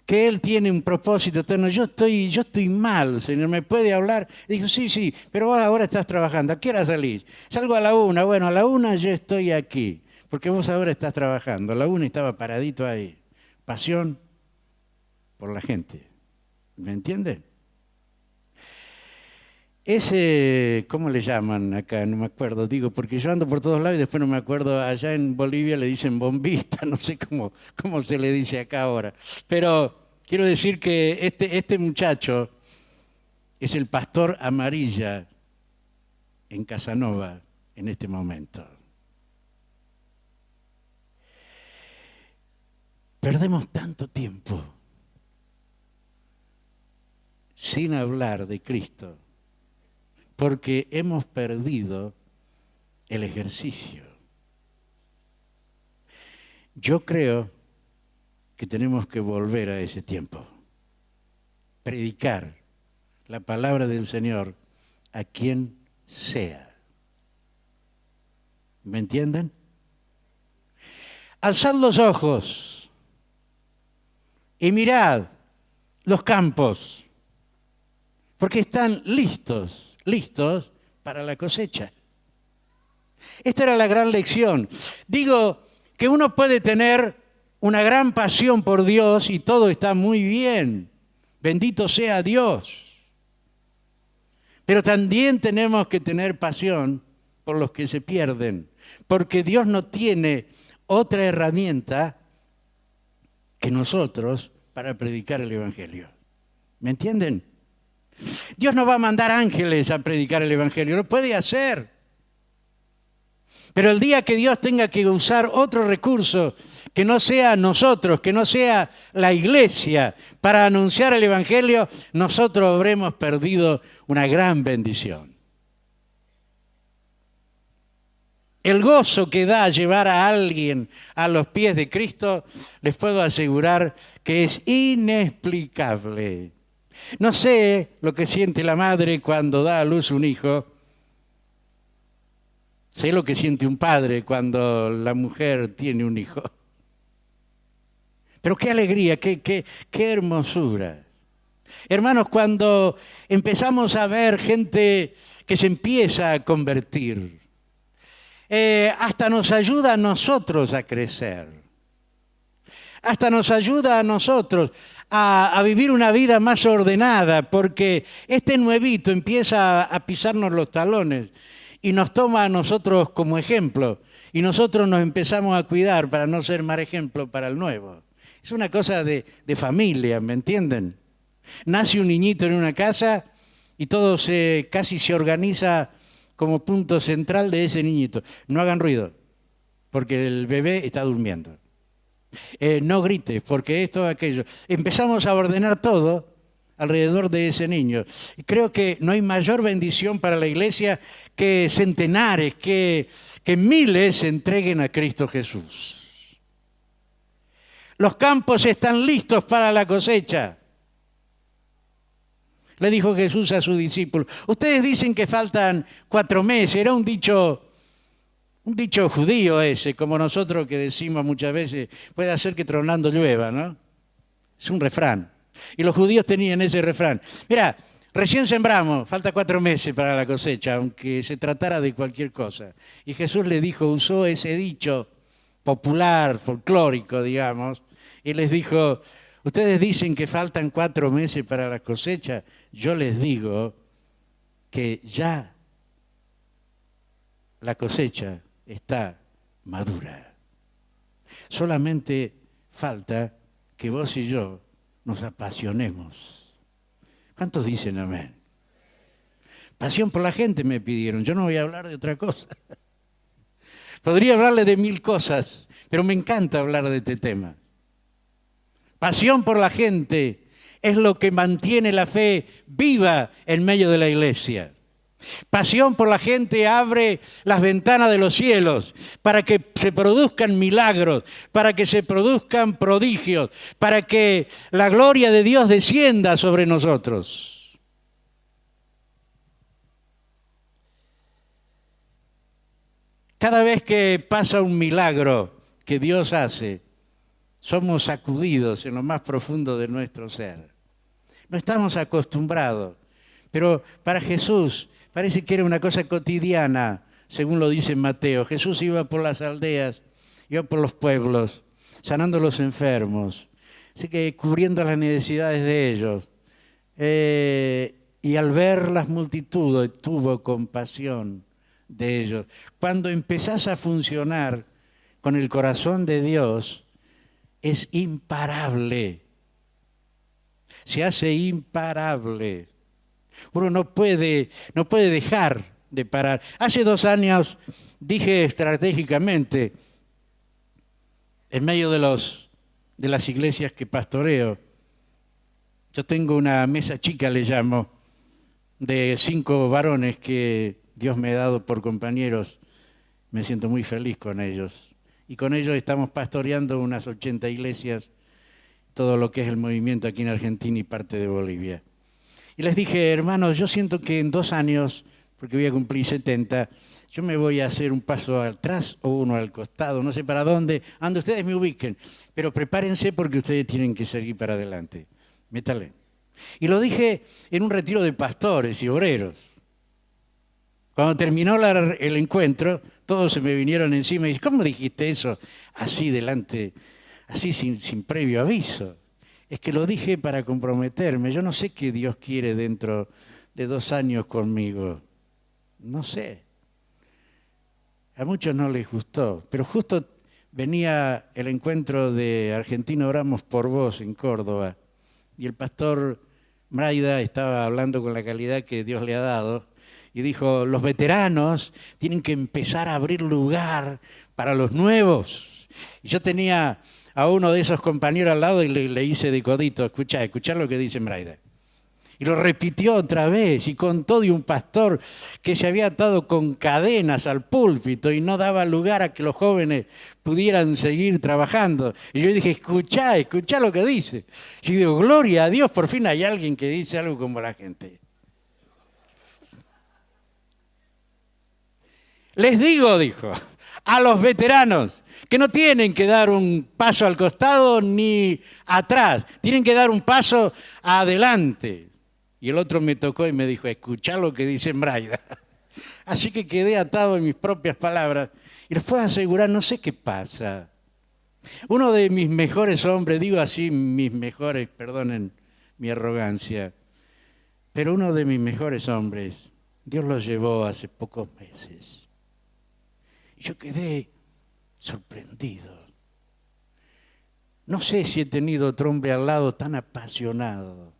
que Él tiene un propósito eterno. Yo estoy mal, Señor, ¿me puede hablar? Dijo, sí, pero vos ahora estás trabajando. ¿A qué hora salís? Salgo a la 1. Bueno, a la 1 yo estoy aquí, porque vos ahora estás trabajando. A la 1 estaba paradito ahí. Pasión por la gente. ¿Me entienden? Ese, ¿cómo le llaman acá? No me acuerdo, digo, porque yo ando por todos lados y después no me acuerdo. Allá en Bolivia le dicen bombista, no sé cómo se le dice acá ahora. Pero quiero decir que este muchacho es el pastor Amarilla en Casanova en este momento. Perdemos tanto tiempo sin hablar de Cristo, porque hemos perdido el ejercicio. Yo creo que tenemos que volver a ese tiempo. Predicar la palabra del Señor a quien sea. ¿Me entienden? Alzad los ojos y mirad los campos, porque están listos para la cosecha. Esta era la gran lección. Digo que uno puede tener una gran pasión por Dios y todo está muy bien. Bendito sea Dios. Pero también tenemos que tener pasión por los que se pierden, porque Dios no tiene otra herramienta que nosotros para predicar el Evangelio. ¿Me entienden? Dios no va a mandar ángeles a predicar el Evangelio, lo puede hacer. Pero el día que Dios tenga que usar otro recurso, que no sea nosotros, que no sea la iglesia, para anunciar el Evangelio, nosotros habremos perdido una gran bendición. El gozo que da llevar a alguien a los pies de Cristo, les puedo asegurar que es inexplicable. No sé lo que siente la madre cuando da a luz un hijo. Sé lo que siente un padre cuando la mujer tiene un hijo. Pero qué alegría, qué hermosura. Hermanos, cuando empezamos a ver gente que se empieza a convertir, hasta nos ayuda a nosotros a crecer. Hasta nos ayuda a nosotros a vivir una vida más ordenada, porque este nuevito empieza a pisarnos los talones y nos toma a nosotros como ejemplo, y nosotros nos empezamos a cuidar para no ser mal ejemplo para el nuevo. Es una cosa de familia, ¿me entienden? Nace un niñito en una casa y todo casi se organiza como punto central de ese niñito. No hagan ruido, porque el bebé está durmiendo. No grites, porque esto o aquello. Empezamos a ordenar todo alrededor de ese niño. Y creo que no hay mayor bendición para la iglesia que centenares, que miles se entreguen a Cristo Jesús. Los campos están listos para la cosecha. Le dijo Jesús a sus discípulos. Ustedes dicen que faltan 4 meses. Era un dicho judío ese, como nosotros que decimos muchas veces, puede hacer que tronando llueva, ¿no? Es un refrán. Y los judíos tenían ese refrán. Mira, recién sembramos, falta 4 meses para la cosecha, aunque se tratara de cualquier cosa. Y Jesús le dijo, usó ese dicho popular, folclórico, digamos, y les dijo, ustedes dicen que faltan 4 meses para la cosecha, yo les digo que ya la cosecha está madura. Solamente falta que vos y yo nos apasionemos. ¿Cuántos dicen amén? Pasión por la gente me pidieron, yo no voy a hablar de otra cosa. Podría hablarle de 1000 cosas, pero me encanta hablar de este tema. Pasión por la gente es lo que mantiene la fe viva en medio de la iglesia. Pasión por la gente abre las ventanas de los cielos para que se produzcan milagros, para que se produzcan prodigios, para que la gloria de Dios descienda sobre nosotros. Cada vez que pasa un milagro que Dios hace, somos sacudidos en lo más profundo de nuestro ser. No estamos acostumbrados, pero para Jesús parece que era una cosa cotidiana, según lo dice Mateo. Jesús iba por las aldeas, iba por los pueblos, sanando a los enfermos, así que cubriendo las necesidades de ellos. Y al ver las multitudes, tuvo compasión de ellos. Cuando empezás a funcionar con el corazón de Dios, es imparable. Se hace imparable. Uno no puede dejar de parar. Hace 2 años dije estratégicamente, en medio de las iglesias que pastoreo, yo tengo una mesa chica, le llamo, de 5 varones que Dios me ha dado por compañeros. Me siento muy feliz con ellos. Y con ellos estamos pastoreando unas 80 iglesias, todo lo que es el movimiento aquí en Argentina y parte de Bolivia. Y les dije, hermanos, yo siento que en 2 años, porque voy a cumplir 70, yo me voy a hacer un paso atrás o uno al costado, no sé para dónde, donde ustedes me ubiquen, pero prepárense porque ustedes tienen que seguir para adelante. Métale. Y lo dije en un retiro de pastores y obreros. Cuando terminó el encuentro, todos se me vinieron encima y dicen, ¿cómo dijiste eso así delante, así sin previo aviso? Es que lo dije para comprometerme. Yo no sé qué Dios quiere dentro de 2 años conmigo. No sé. A muchos no les gustó, pero justo venía el encuentro de Argentina Oramos por Vos en Córdoba y el pastor Braida estaba hablando con la calidad que Dios le ha dado y dijo, los veteranos tienen que empezar a abrir lugar para los nuevos. Y yo tenía a uno de esos compañeros al lado y le hice de codito, escuchá lo que dice Braida. Y lo repitió otra vez y contó de un pastor que se había atado con cadenas al púlpito y no daba lugar a que los jóvenes pudieran seguir trabajando. Y yo dije, escuchá lo que dice. Y yo digo, gloria a Dios, por fin hay alguien que dice algo como la gente. Les digo, dijo, a los veteranos que no tienen que dar un paso al costado ni atrás, tienen que dar un paso adelante. Y el otro me tocó y me dijo, escuchá lo que dice Braida. Así que quedé atado en mis propias palabras y les puedo asegurar, no sé qué pasa. Uno de mis mejores hombres, digo así mis mejores, perdonen mi arrogancia, pero uno de mis mejores hombres, Dios lo llevó hace pocos meses. Y yo quedé sorprendido. No sé si he tenido otro hombre al lado tan apasionado,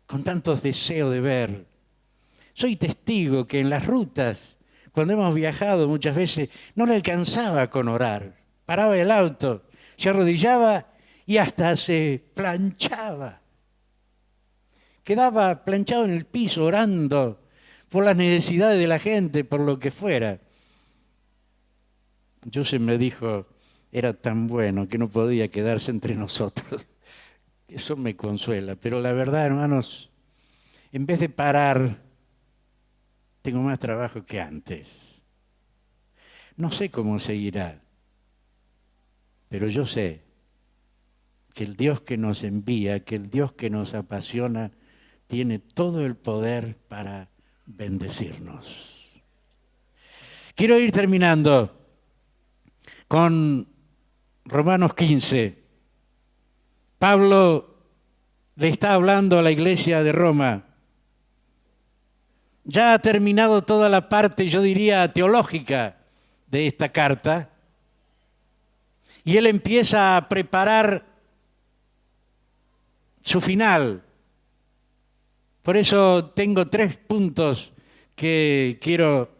con tantos deseos de ver. Soy testigo que en las rutas, cuando hemos viajado muchas veces, no le alcanzaba con orar. Paraba el auto, se arrodillaba y hasta se planchaba. Quedaba planchado en el piso orando por las necesidades de la gente, por lo que fuera. Joseph me dijo, era tan bueno que no podía quedarse entre nosotros. Eso me consuela, pero la verdad, hermanos, en vez de parar, tengo más trabajo que antes. No sé cómo seguirá, pero yo sé que el Dios que nos envía, que el Dios que nos apasiona, tiene todo el poder para bendecirnos. Quiero ir terminando con Romanos 15. Pablo le está hablando a la iglesia de Roma. Ya ha terminado toda la parte, yo diría, teológica de esta carta. Y él empieza a preparar su final. Por eso tengo 3 puntos que quiero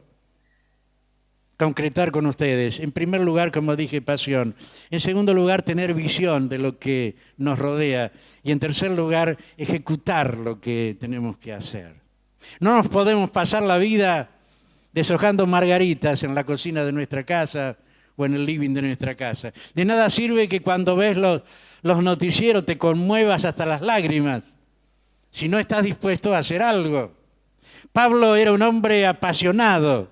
concretar con ustedes. En primer lugar, como dije, pasión. En segundo lugar, tener visión de lo que nos rodea. Y en tercer lugar, ejecutar lo que tenemos que hacer. No nos podemos pasar la vida deshojando margaritas en la cocina de nuestra casa o en el living de nuestra casa. De nada sirve que cuando ves los noticieros te conmuevas hasta las lágrimas, si no estás dispuesto a hacer algo. Pablo era un hombre apasionado.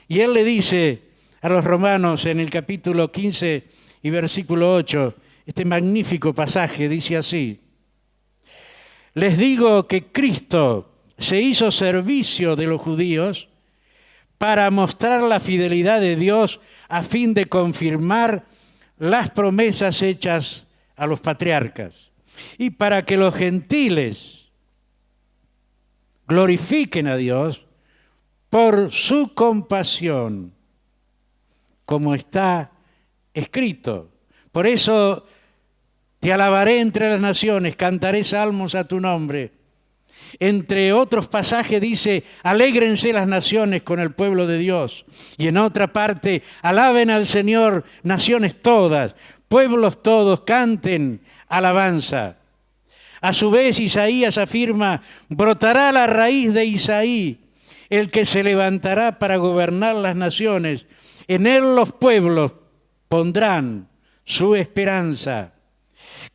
Y él le dice a los romanos en el capítulo 15 y versículo 8, este magnífico pasaje dice así: les digo que Cristo se hizo servicio de los judíos para mostrar la fidelidad de Dios a fin de confirmar las promesas hechas a los patriarcas y para que los gentiles glorifiquen a Dios por su compasión, como está escrito. Por eso te alabaré entre las naciones, cantaré salmos a tu nombre. Entre otros pasajes dice, alégrense las naciones con el pueblo de Dios. Y en otra parte, alaben al Señor naciones todas, pueblos todos, canten alabanza. A su vez, Isaías afirma, brotará la raíz de Isaí, el que se levantará para gobernar las naciones. En él los pueblos pondrán su esperanza.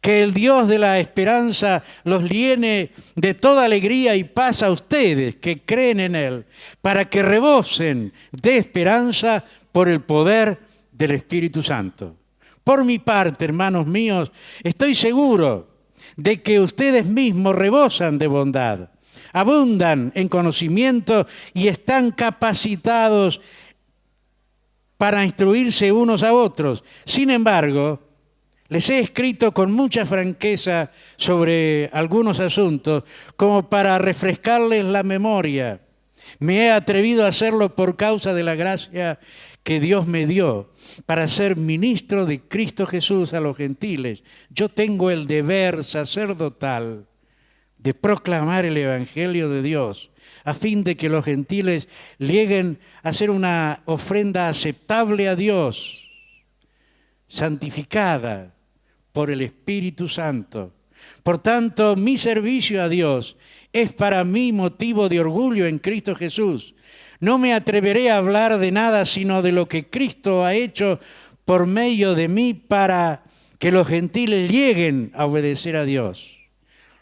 Que el Dios de la esperanza los llene de toda alegría y paz a ustedes que creen en él, para que rebosen de esperanza por el poder del Espíritu Santo. Por mi parte, hermanos míos, estoy seguro de que ustedes mismos rebosan de bondad, abundan en conocimiento y están capacitados para instruirse unos a otros. Sin embargo, les he escrito con mucha franqueza sobre algunos asuntos, como para refrescarles la memoria. Me he atrevido a hacerlo por causa de la gracia que Dios me dio para ser ministro de Cristo Jesús a los gentiles, yo tengo el deber sacerdotal de proclamar el Evangelio de Dios, a fin de que los gentiles lleguen a hacer una ofrenda aceptable a Dios, santificada por el Espíritu Santo. Por tanto, mi servicio a Dios es para mí motivo de orgullo en Cristo Jesús. No me atreveré a hablar de nada sino de lo que Cristo ha hecho por medio de mí para que los gentiles lleguen a obedecer a Dios.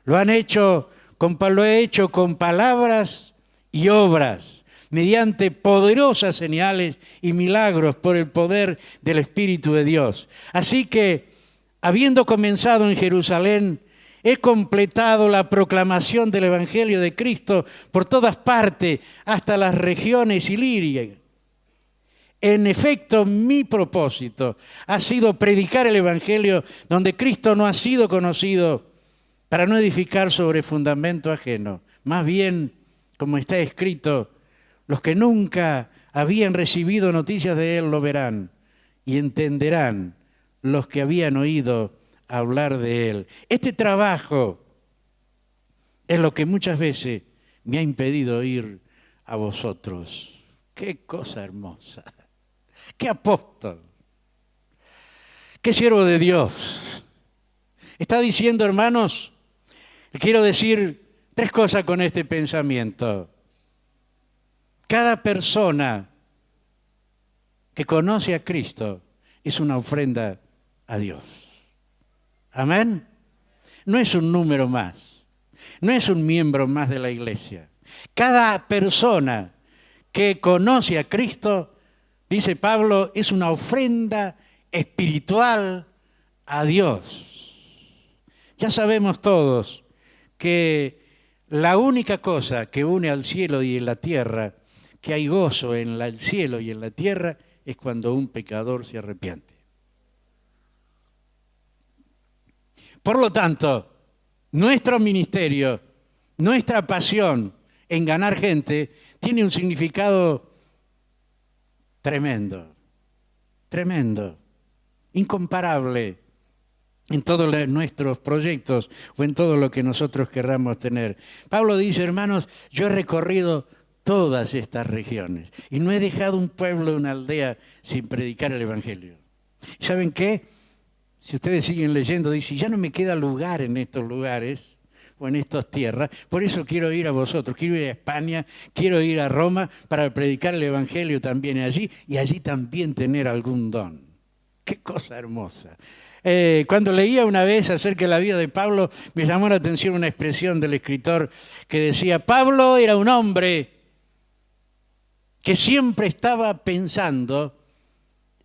Lo he hecho con palabras y obras, mediante poderosas señales y milagros por el poder del Espíritu de Dios. Así que, habiendo comenzado en Jerusalén, he completado la proclamación del Evangelio de Cristo por todas partes, hasta las regiones ilíricas. En efecto, mi propósito ha sido predicar el Evangelio donde Cristo no ha sido conocido, para no edificar sobre fundamento ajeno. Más bien, como está escrito, los que nunca habían recibido noticias de Él lo verán y entenderán los que habían oído hablar de Él. Este trabajo es lo que muchas veces me ha impedido ir a vosotros. ¡Qué cosa hermosa! ¡Qué apóstol! ¡Qué siervo de Dios! Está diciendo, hermanos, quiero decir 3 cosas con este pensamiento. Cada persona que conoce a Cristo es una ofrenda a Dios. Amén. No es un número más, no es un miembro más de la iglesia. Cada persona que conoce a Cristo, dice Pablo, es una ofrenda espiritual a Dios. Ya sabemos todos que la única cosa que une al cielo y en la tierra, que hay gozo en el cielo y en la tierra, es cuando un pecador se arrepiente. Por lo tanto, nuestro ministerio, nuestra pasión en ganar gente, tiene un significado tremendo, tremendo, incomparable en todos nuestros proyectos o en todo lo que nosotros querramos tener. Pablo dice, hermanos, yo he recorrido todas estas regiones y no he dejado un pueblo, una aldea sin predicar el Evangelio. ¿Y saben qué? Si ustedes siguen leyendo, dice, ya no me queda lugar en estos lugares o en estas tierras, por eso quiero ir a vosotros, quiero ir a España, quiero ir a Roma para predicar el Evangelio también allí y allí también tener algún don. ¡Qué cosa hermosa! Cuando leía una vez acerca de la vida de Pablo, me llamó la atención una expresión del escritor que decía, Pablo era un hombre que siempre estaba pensando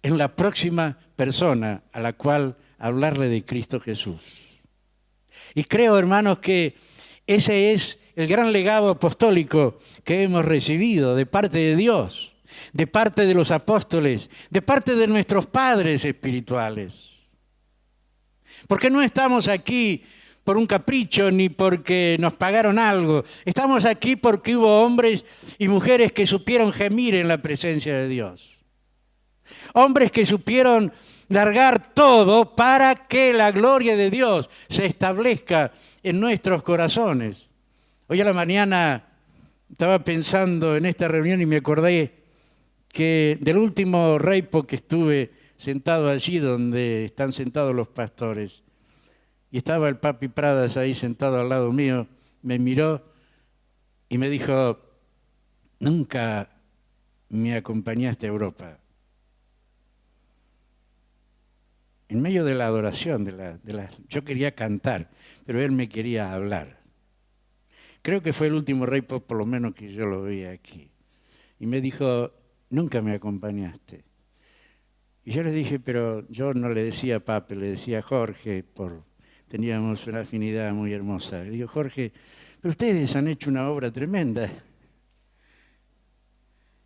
en la próxima persona a la cual hablarle de Cristo Jesús. Y creo, hermanos, que ese es el gran legado apostólico que hemos recibido de parte de Dios, de parte de los apóstoles, de parte de nuestros padres espirituales. Porque no estamos aquí por un capricho ni porque nos pagaron algo. Estamos aquí porque hubo hombres y mujeres que supieron gemir en la presencia de Dios. Hombres que supieron largar todo para que la gloria de Dios se establezca en nuestros corazones. Hoy a la mañana estaba pensando en esta reunión y me acordé que del último reipo que estuve sentado allí donde están sentados los pastores. Y estaba el papi Pradas ahí sentado al lado mío, me miró y me dijo, nunca me acompañaste a Europa. En medio de la adoración, yo quería cantar, pero él me quería hablar. Creo que fue el último reipo, por lo menos que yo lo veía aquí. Y me dijo, nunca me acompañaste. Y yo le dije, pero yo no le decía Pape, le decía Jorge, teníamos una afinidad muy hermosa. Le digo, Jorge, pero ustedes han hecho una obra tremenda.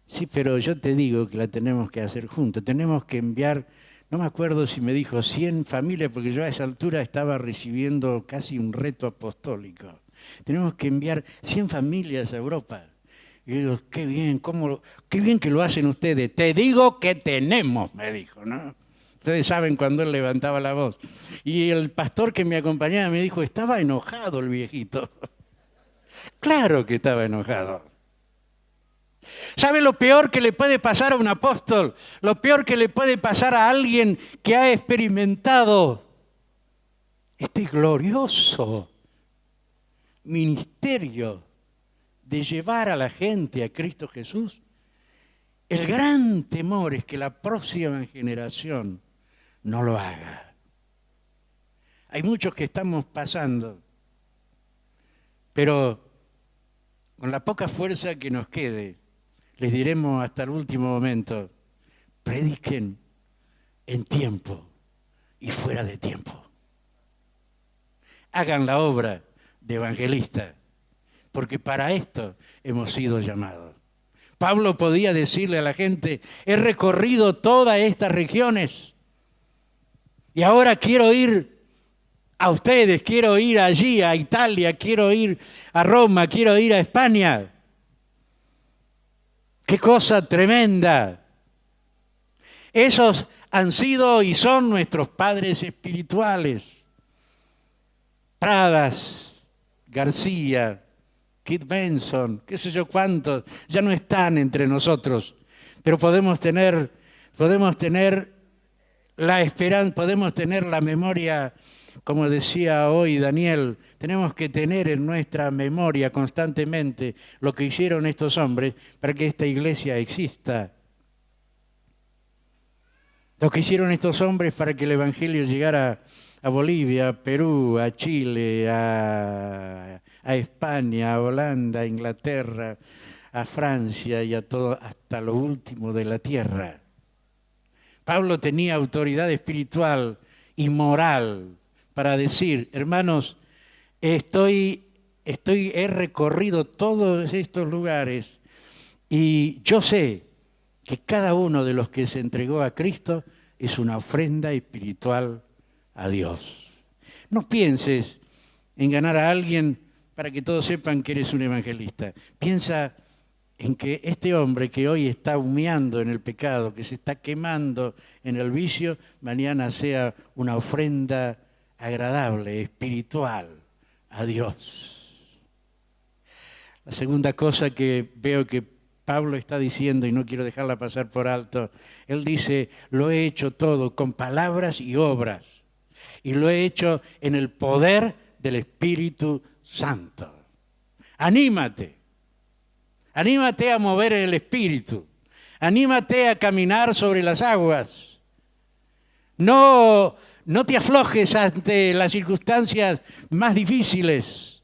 Sí, pero yo te digo que la tenemos que hacer juntos. Tenemos que enviar, no me acuerdo si me dijo 100 familias, porque yo a esa altura estaba recibiendo casi un reto apostólico. Tenemos que enviar 100 familias a Europa. Y yo digo, qué bien que lo hacen ustedes. Te digo que tenemos, me dijo, ¿no? Ustedes saben cuando él levantaba la voz. Y el pastor que me acompañaba me dijo, estaba enojado el viejito. Claro que estaba enojado. ¿Sabe lo peor que le puede pasar a un apóstol? Lo peor que le puede pasar a alguien que ha experimentado este glorioso ministerio de llevar a la gente a Cristo Jesús. El gran temor es que la próxima generación no lo haga. Hay muchos que estamos pasando, pero con la poca fuerza que nos quede, les diremos hasta el último momento, prediquen en tiempo y fuera de tiempo. Hagan la obra de evangelista, porque para esto hemos sido llamados. Pablo podía decirle a la gente, he recorrido todas estas regiones y ahora quiero ir a ustedes, quiero ir allí, a Italia, quiero ir a Roma, quiero ir a España. ¡Qué cosa tremenda! Esos han sido y son nuestros padres espirituales. Pradas, García, Kit Benson, qué sé yo cuántos, ya no están entre nosotros, pero podemos tener la esperanza, podemos tener la memoria, como decía hoy Daniel, tenemos que tener en nuestra memoria constantemente lo que hicieron estos hombres para que esta iglesia exista. Lo que hicieron estos hombres para que el evangelio llegara a Bolivia, a Perú, a Chile, a España, a Holanda, a Inglaterra, a Francia y a todo, hasta lo último de la tierra. Pablo tenía autoridad espiritual y moral para decir, hermanos, he recorrido todos estos lugares y yo sé que cada uno de los que se entregó a Cristo es una ofrenda espiritual a Dios. No pienses en ganar a alguien para que todos sepan que eres un evangelista. Piensa en que este hombre que hoy está humeando en el pecado, que se está quemando en el vicio, mañana sea una ofrenda agradable, espiritual a Dios. La segunda cosa que veo que Pablo está diciendo, y no quiero dejarla pasar por alto, él dice, lo he hecho todo con palabras y obras, y lo he hecho en el poder del Espíritu Santo. Anímate, anímate a mover el Espíritu, anímate a caminar sobre las aguas. No te aflojes ante las circunstancias más difíciles.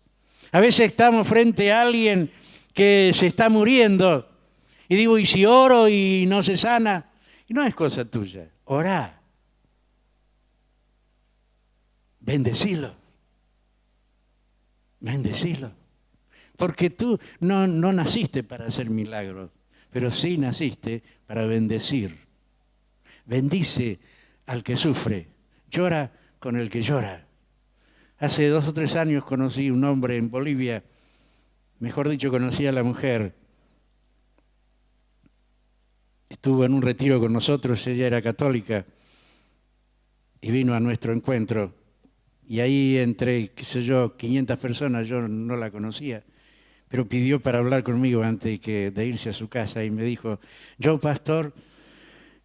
A veces estamos frente a alguien que se está muriendo y digo, ¿y si oro y no se sana? Y no es cosa tuya, orá. Bendecilo. Bendecilo. Porque tú no naciste para hacer milagros, pero sí naciste para bendecir. Bendice al que sufre, llora con el que llora. Hace 2 o 3 años conocí un hombre en Bolivia, mejor dicho, conocí a la mujer. Estuvo en un retiro con nosotros, ella era católica, y vino a nuestro encuentro. Y ahí entre, 500 personas, yo no la conocía, pero pidió para hablar conmigo antes de irse a su casa y me dijo, yo, pastor,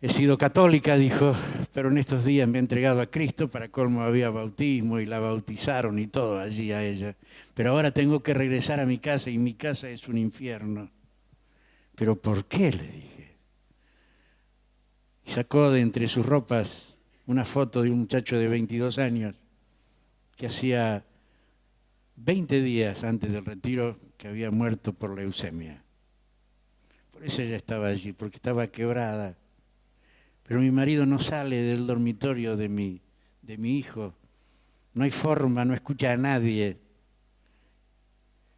he sido católica, dijo, pero en estos días me he entregado a Cristo, para colmo había bautismo y la bautizaron y todo allí a ella. Pero ahora tengo que regresar a mi casa y mi casa es un infierno. ¿Pero por qué?, le dije. Y sacó de entre sus ropas una foto de un muchacho de 22 años que hacía 20 días antes del retiro que había muerto por leucemia. Por eso ella estaba allí, porque estaba quebrada. Pero mi marido no sale del dormitorio de mi hijo. No hay forma, no escucha a nadie.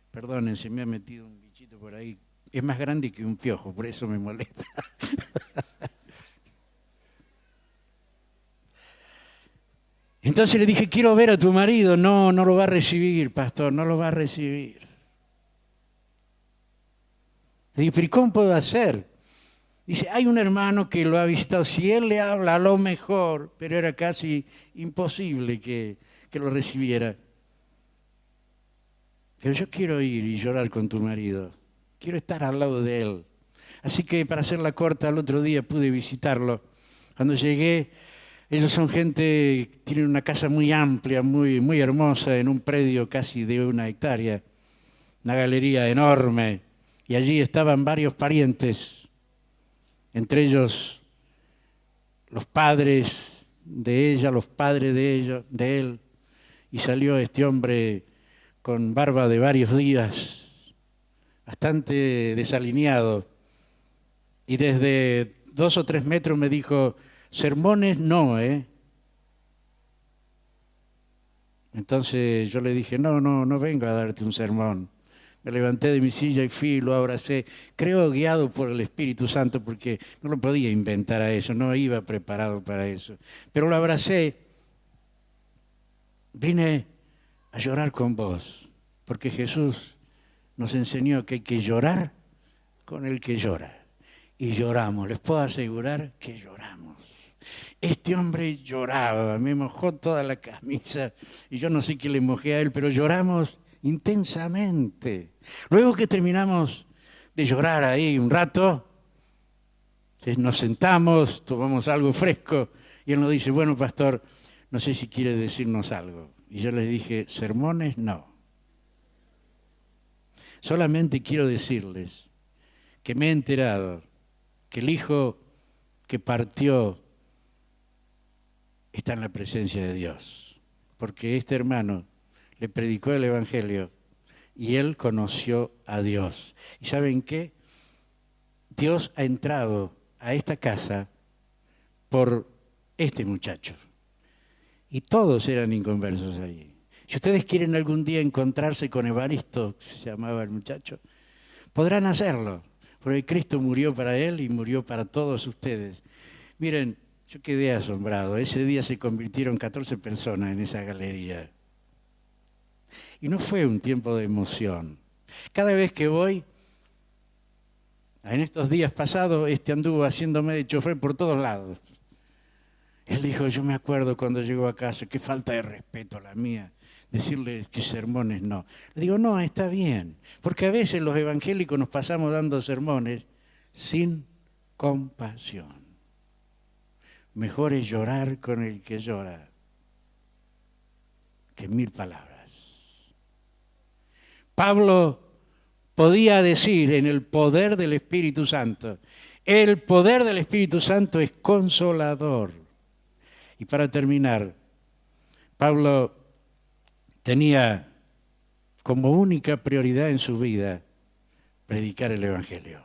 Perdonen, se me ha metido un bichito por ahí. Es más grande que un piojo, por eso me molesta. Entonces le dije, quiero ver a tu marido. No lo va a recibir, pastor, no lo va a recibir. Le digo, pero ¿y cómo puedo hacer? Dice, hay un hermano que lo ha visitado, si él le habla a lo mejor, pero era casi imposible que lo recibiera. Pero yo quiero ir y llorar con tu marido, quiero estar al lado de él. Así que para hacerla corta, el otro día pude visitarlo. Cuando llegué, ellos son gente, tienen una casa muy amplia, muy hermosa, en un predio casi de 1 hectárea, una galería enorme, y allí estaban varios parientes, entre ellos los padres de ella, los padres de él, y salió este hombre con barba de varios días, bastante desalineado, y desde 2 o 3 metros me dijo, sermones no, ¿eh? Entonces yo le dije, no vengo a darte un sermón. Me levanté de mi silla y fui, lo abracé, creo guiado por el Espíritu Santo, porque no lo podía inventar a eso, no iba preparado para eso. Pero lo abracé, vine a llorar con vos, porque Jesús nos enseñó que hay que llorar con el que llora. Y lloramos, les puedo asegurar que lloramos. Este hombre lloraba, me mojó toda la camisa, y yo no sé qué le mojé a él, pero lloramos intensamente. Luego que terminamos de llorar ahí un rato, nos sentamos, tomamos algo fresco, y él nos dice, bueno, pastor, no sé si quiere decirnos algo. Y yo les dije, sermones no. Solamente quiero decirles que me he enterado que el hijo que partió está en la presencia de Dios, porque este hermano le predicó el Evangelio y él conoció a Dios. ¿Y saben qué? Dios ha entrado a esta casa por este muchacho. Y todos eran inconversos allí. Si ustedes quieren algún día encontrarse con Evaristo, se llamaba el muchacho, podrán hacerlo, porque Cristo murió para él y murió para todos ustedes. Miren, yo quedé asombrado. Ese día se convirtieron 14 personas en esa galería. Y no fue un tiempo de emoción. Cada vez que voy, en estos días pasados, anduvo haciéndome de chofer por todos lados. Él dijo, yo me acuerdo cuando llegó a casa, qué falta de respeto la mía, decirle que sermones no. Le digo, no, está bien, porque a veces los evangélicos nos pasamos dando sermones sin compasión. Mejor es llorar con el que llora que 1000 palabras. Pablo podía decir en el poder del Espíritu Santo, el poder del Espíritu Santo es consolador. Y para terminar, Pablo tenía como única prioridad en su vida predicar el Evangelio.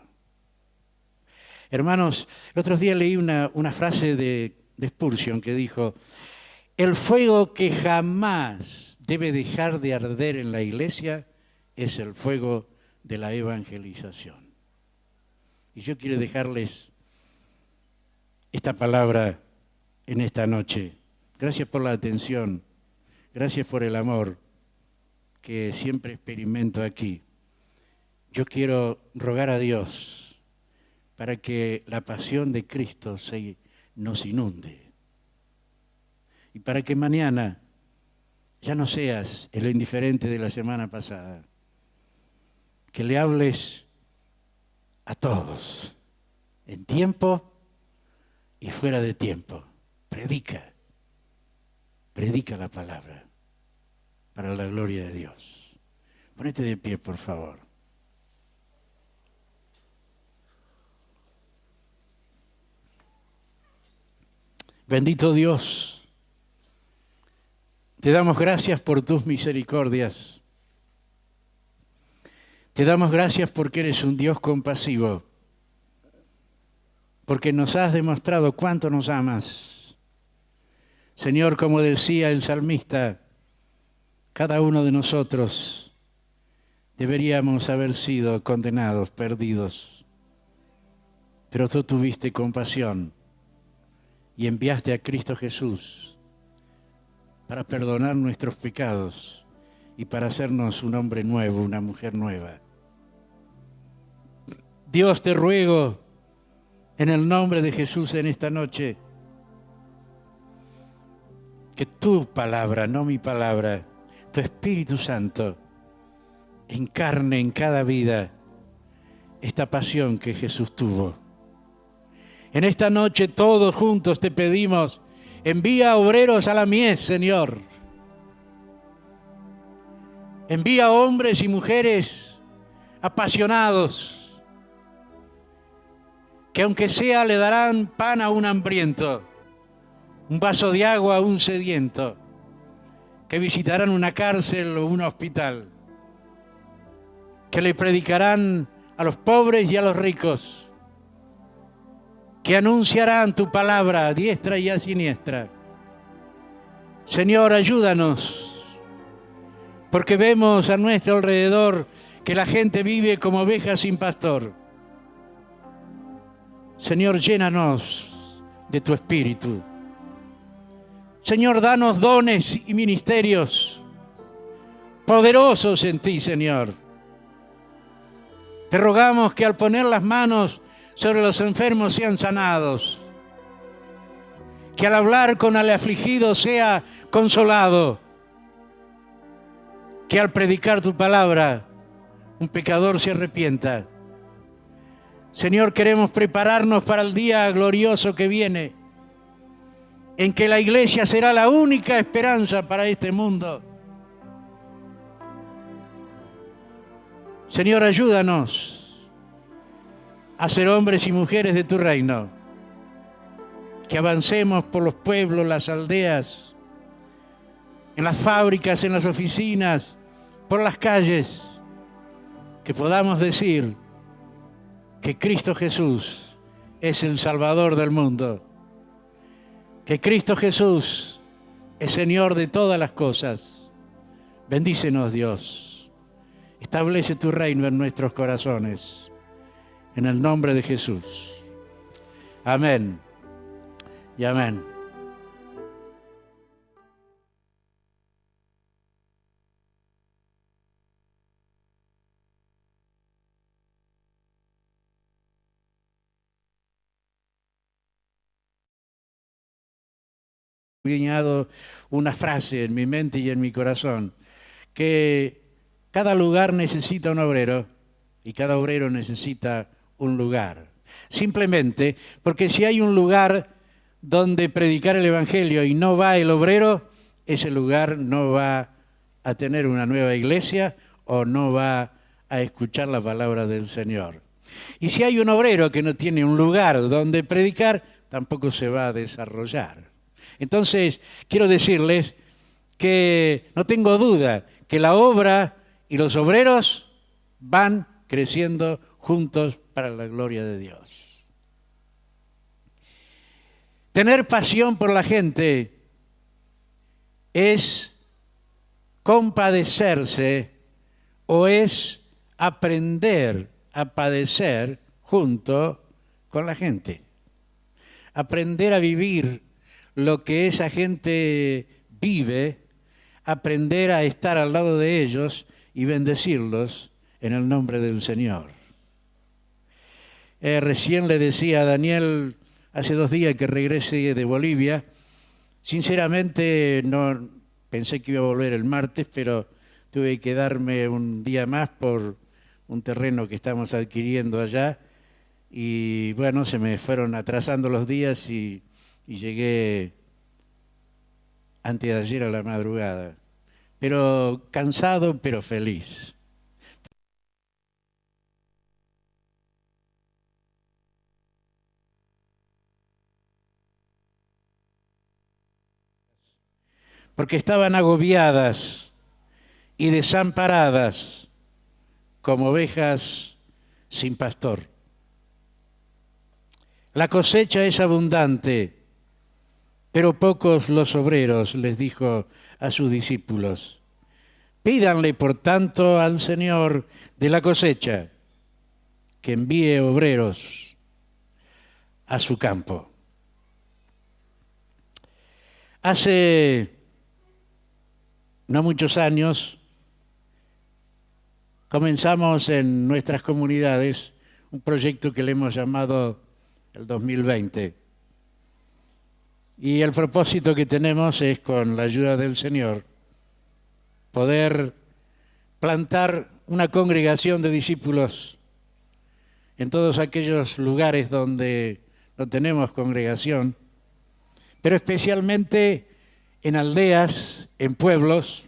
Hermanos, el otro día leí una frase de Spurgeon que dijo, el fuego que jamás debe dejar de arder en la iglesia es el fuego de la evangelización. Y yo quiero dejarles esta palabra en esta noche. Gracias por la atención, gracias por el amor que siempre experimento aquí. Yo quiero rogar a Dios para que la pasión de Cristo nos inunde. Y para que mañana ya no seas el indiferente de la semana pasada. Que le hables a todos, en tiempo y fuera de tiempo. Predica la palabra para la gloria de Dios. Ponete de pie, por favor. Bendito Dios, te damos gracias por tus misericordias. Te damos gracias porque eres un Dios compasivo, porque nos has demostrado cuánto nos amas. Señor, como decía el salmista, cada uno de nosotros deberíamos haber sido condenados, perdidos, pero tú tuviste compasión y enviaste a Cristo Jesús para perdonar nuestros pecados y para hacernos un hombre nuevo, una mujer nueva. Dios, te ruego en el nombre de Jesús en esta noche que tu palabra, no mi palabra, tu Espíritu Santo encarne en cada vida esta pasión que Jesús tuvo. En esta noche todos juntos te pedimos, envía obreros a la mies, Señor. Envía hombres y mujeres apasionados, que aunque sea le darán pan a un hambriento, un vaso de agua a un sediento, que visitarán una cárcel o un hospital, que le predicarán a los pobres y a los ricos, que anunciarán tu palabra a diestra y a siniestra. Señor, ayúdanos, porque vemos a nuestro alrededor que la gente vive como ovejas sin pastor. Señor, llénanos de tu Espíritu. Señor, danos dones y ministerios poderosos en ti, Señor. Te rogamos que al poner las manos sobre los enfermos sean sanados, que al hablar con el afligido sea consolado, que al predicar tu palabra un pecador se arrepienta. Señor, queremos prepararnos para el día glorioso que viene, en que la iglesia será la única esperanza para este mundo. Señor, ayúdanos a ser hombres y mujeres de tu reino, que avancemos por los pueblos, las aldeas, en las fábricas, en las oficinas, por las calles, que podamos decir que Cristo Jesús es el Salvador del mundo, que Cristo Jesús es Señor de todas las cosas. Bendícenos, Dios. Establece tu reino en nuestros corazones. En el nombre de Jesús. Amén y amén. He guiñado una frase en mi mente y en mi corazón, que cada lugar necesita un obrero y cada obrero necesita un lugar. Simplemente porque si hay un lugar donde predicar el Evangelio y no va el obrero, ese lugar no va a tener una nueva iglesia o no va a escuchar la palabra del Señor. Y si hay un obrero que no tiene un lugar donde predicar, tampoco se va a desarrollar. Entonces, quiero decirles que no tengo duda que la obra y los obreros van creciendo juntos para la gloria de Dios. Tener pasión por la gente es compadecerse o es aprender a padecer junto con la gente. Aprender a vivir lo que esa gente vive, aprender a estar al lado de ellos y bendecirlos en el nombre del Señor. Recién le decía a Daniel, hace 2 días que regrese de Bolivia, sinceramente no pensé que iba a volver el martes, pero tuve que quedarme un día más por un terreno que estamos adquiriendo allá y bueno, se me fueron atrasando los días y llegué antes de ayer a la madrugada, pero cansado pero feliz. Porque estaban agobiadas y desamparadas como ovejas sin pastor. La cosecha es abundante, pero pocos los obreros, les dijo a sus discípulos. Pídanle, por tanto, al Señor de la cosecha que envíe obreros a su campo. Hace no muchos años comenzamos en nuestras comunidades un proyecto que le hemos llamado el 2020. Y el propósito que tenemos es, con la ayuda del Señor, poder plantar una congregación de discípulos en todos aquellos lugares donde no tenemos congregación, pero especialmente en aldeas, en pueblos.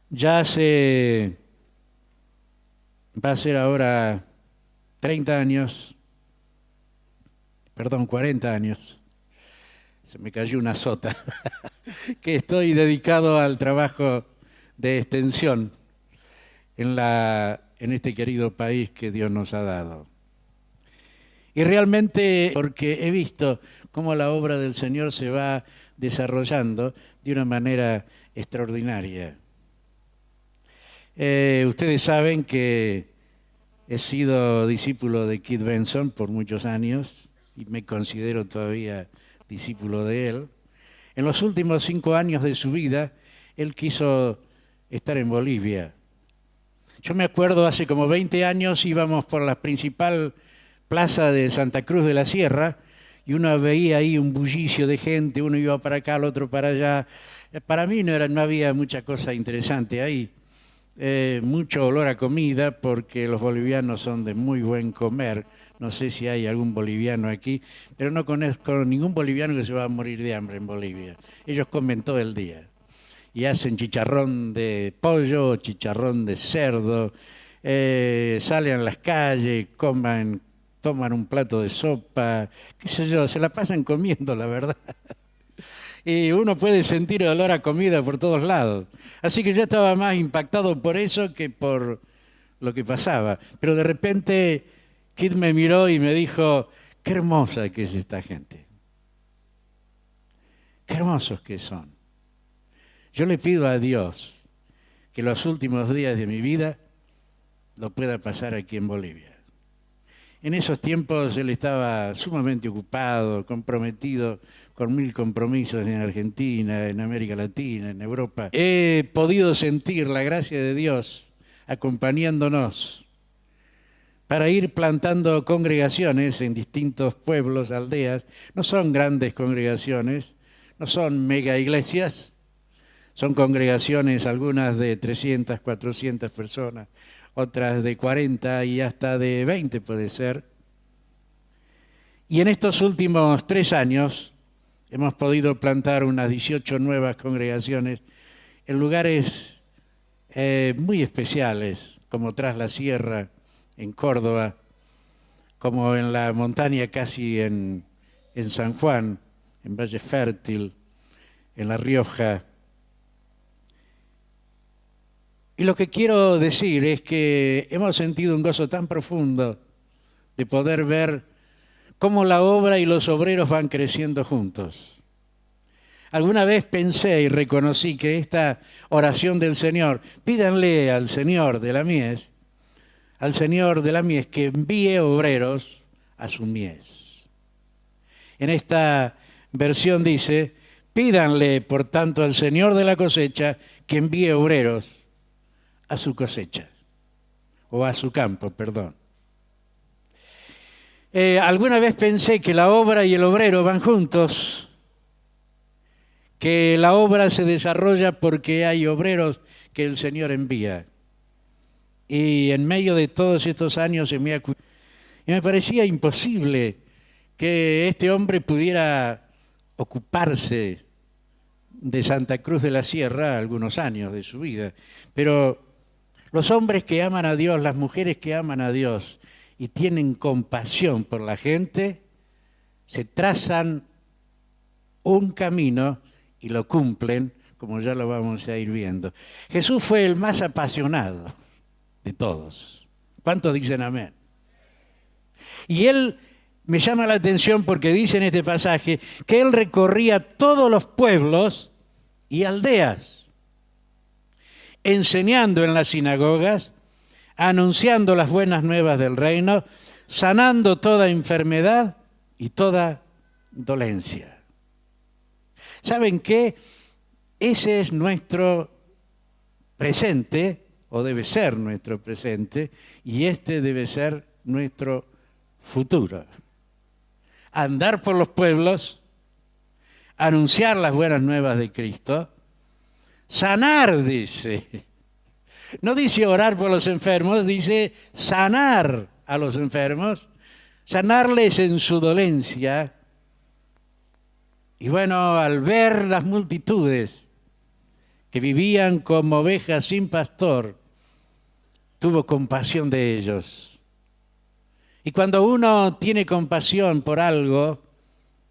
Ya va a ser ahora 40 años, se me cayó una sota, que estoy dedicado al trabajo de extensión en este querido país que Dios nos ha dado. Y realmente, porque he visto cómo la obra del Señor se va desarrollando de una manera extraordinaria. Ustedes saben que he sido discípulo de Keith Benson por muchos años y me considero todavía discípulo de él. En los últimos 5 años de su vida, él quiso estar en Bolivia. Yo me acuerdo, hace como 20 años íbamos por la principal plaza de Santa Cruz de la Sierra y uno veía ahí un bullicio de gente, uno iba para acá, el otro para allá. Para mí no había mucha cosa interesante ahí. Mucho olor a comida, porque los bolivianos son de muy buen comer. No sé si hay algún boliviano aquí, pero no conozco ningún boliviano que se va a morir de hambre en Bolivia. Ellos comen todo el día y hacen chicharrón de pollo, chicharrón de cerdo, salen a las calles, toman un plato de sopa, qué sé yo, se la pasan comiendo, la verdad. Y uno puede sentir el olor a comida por todos lados. Así que yo estaba más impactado por eso que por lo que pasaba. Pero de repente Kid me miró y me dijo, qué hermosa que es esta gente. Qué hermosos que son. Yo le pido a Dios que los últimos días de mi vida lo pueda pasar aquí en Bolivia. En esos tiempos él estaba sumamente ocupado, comprometido con 1000 compromisos en Argentina, en América Latina, en Europa. He podido sentir la gracia de Dios acompañándonos para ir plantando congregaciones en distintos pueblos, aldeas. No son grandes congregaciones, no son mega iglesias, son congregaciones, algunas de 300, 400 personas, otras de 40 y hasta de 20 puede ser. Y en estos últimos 3 años hemos podido plantar unas 18 nuevas congregaciones en lugares muy especiales, como Tras la Sierra, en Córdoba, como en la montaña casi en San Juan, en Valle Fértil, en La Rioja. Y lo que quiero decir es que hemos sentido un gozo tan profundo de poder ver cómo la obra y los obreros van creciendo juntos. Alguna vez pensé y reconocí que esta oración del Señor, pídanle al Señor de la mies, que envíe obreros a su mies. En esta versión dice, pídanle por tanto al Señor de la cosecha que envíe obreros a su cosecha, o a su campo, perdón. Alguna vez pensé que la obra y el obrero van juntos, que la obra se desarrolla porque hay obreros que el Señor envía. Y en medio de todos estos años y me parecía imposible que este hombre pudiera ocuparse de Santa Cruz de la Sierra algunos años de su vida. Pero los hombres que aman a Dios, las mujeres que aman a Dios y tienen compasión por la gente, se trazan un camino y lo cumplen, como ya lo vamos a ir viendo. Jesús fue el más apasionado de todos. ¿Cuántos dicen amén? Y él me llama la atención porque dice en este pasaje que él recorría todos los pueblos y aldeas, enseñando en las sinagogas, anunciando las buenas nuevas del reino, sanando toda enfermedad y toda dolencia. ¿Saben qué? Ese es nuestro presente o debe ser nuestro presente, y este debe ser nuestro futuro. Andar por los pueblos, anunciar las buenas nuevas de Cristo, sanar, dice. No dice orar por los enfermos, dice sanar a los enfermos, sanarles en su dolencia. Y bueno, al ver las multitudes que vivían como ovejas sin pastor, tuvo compasión de ellos. Y cuando uno tiene compasión por algo,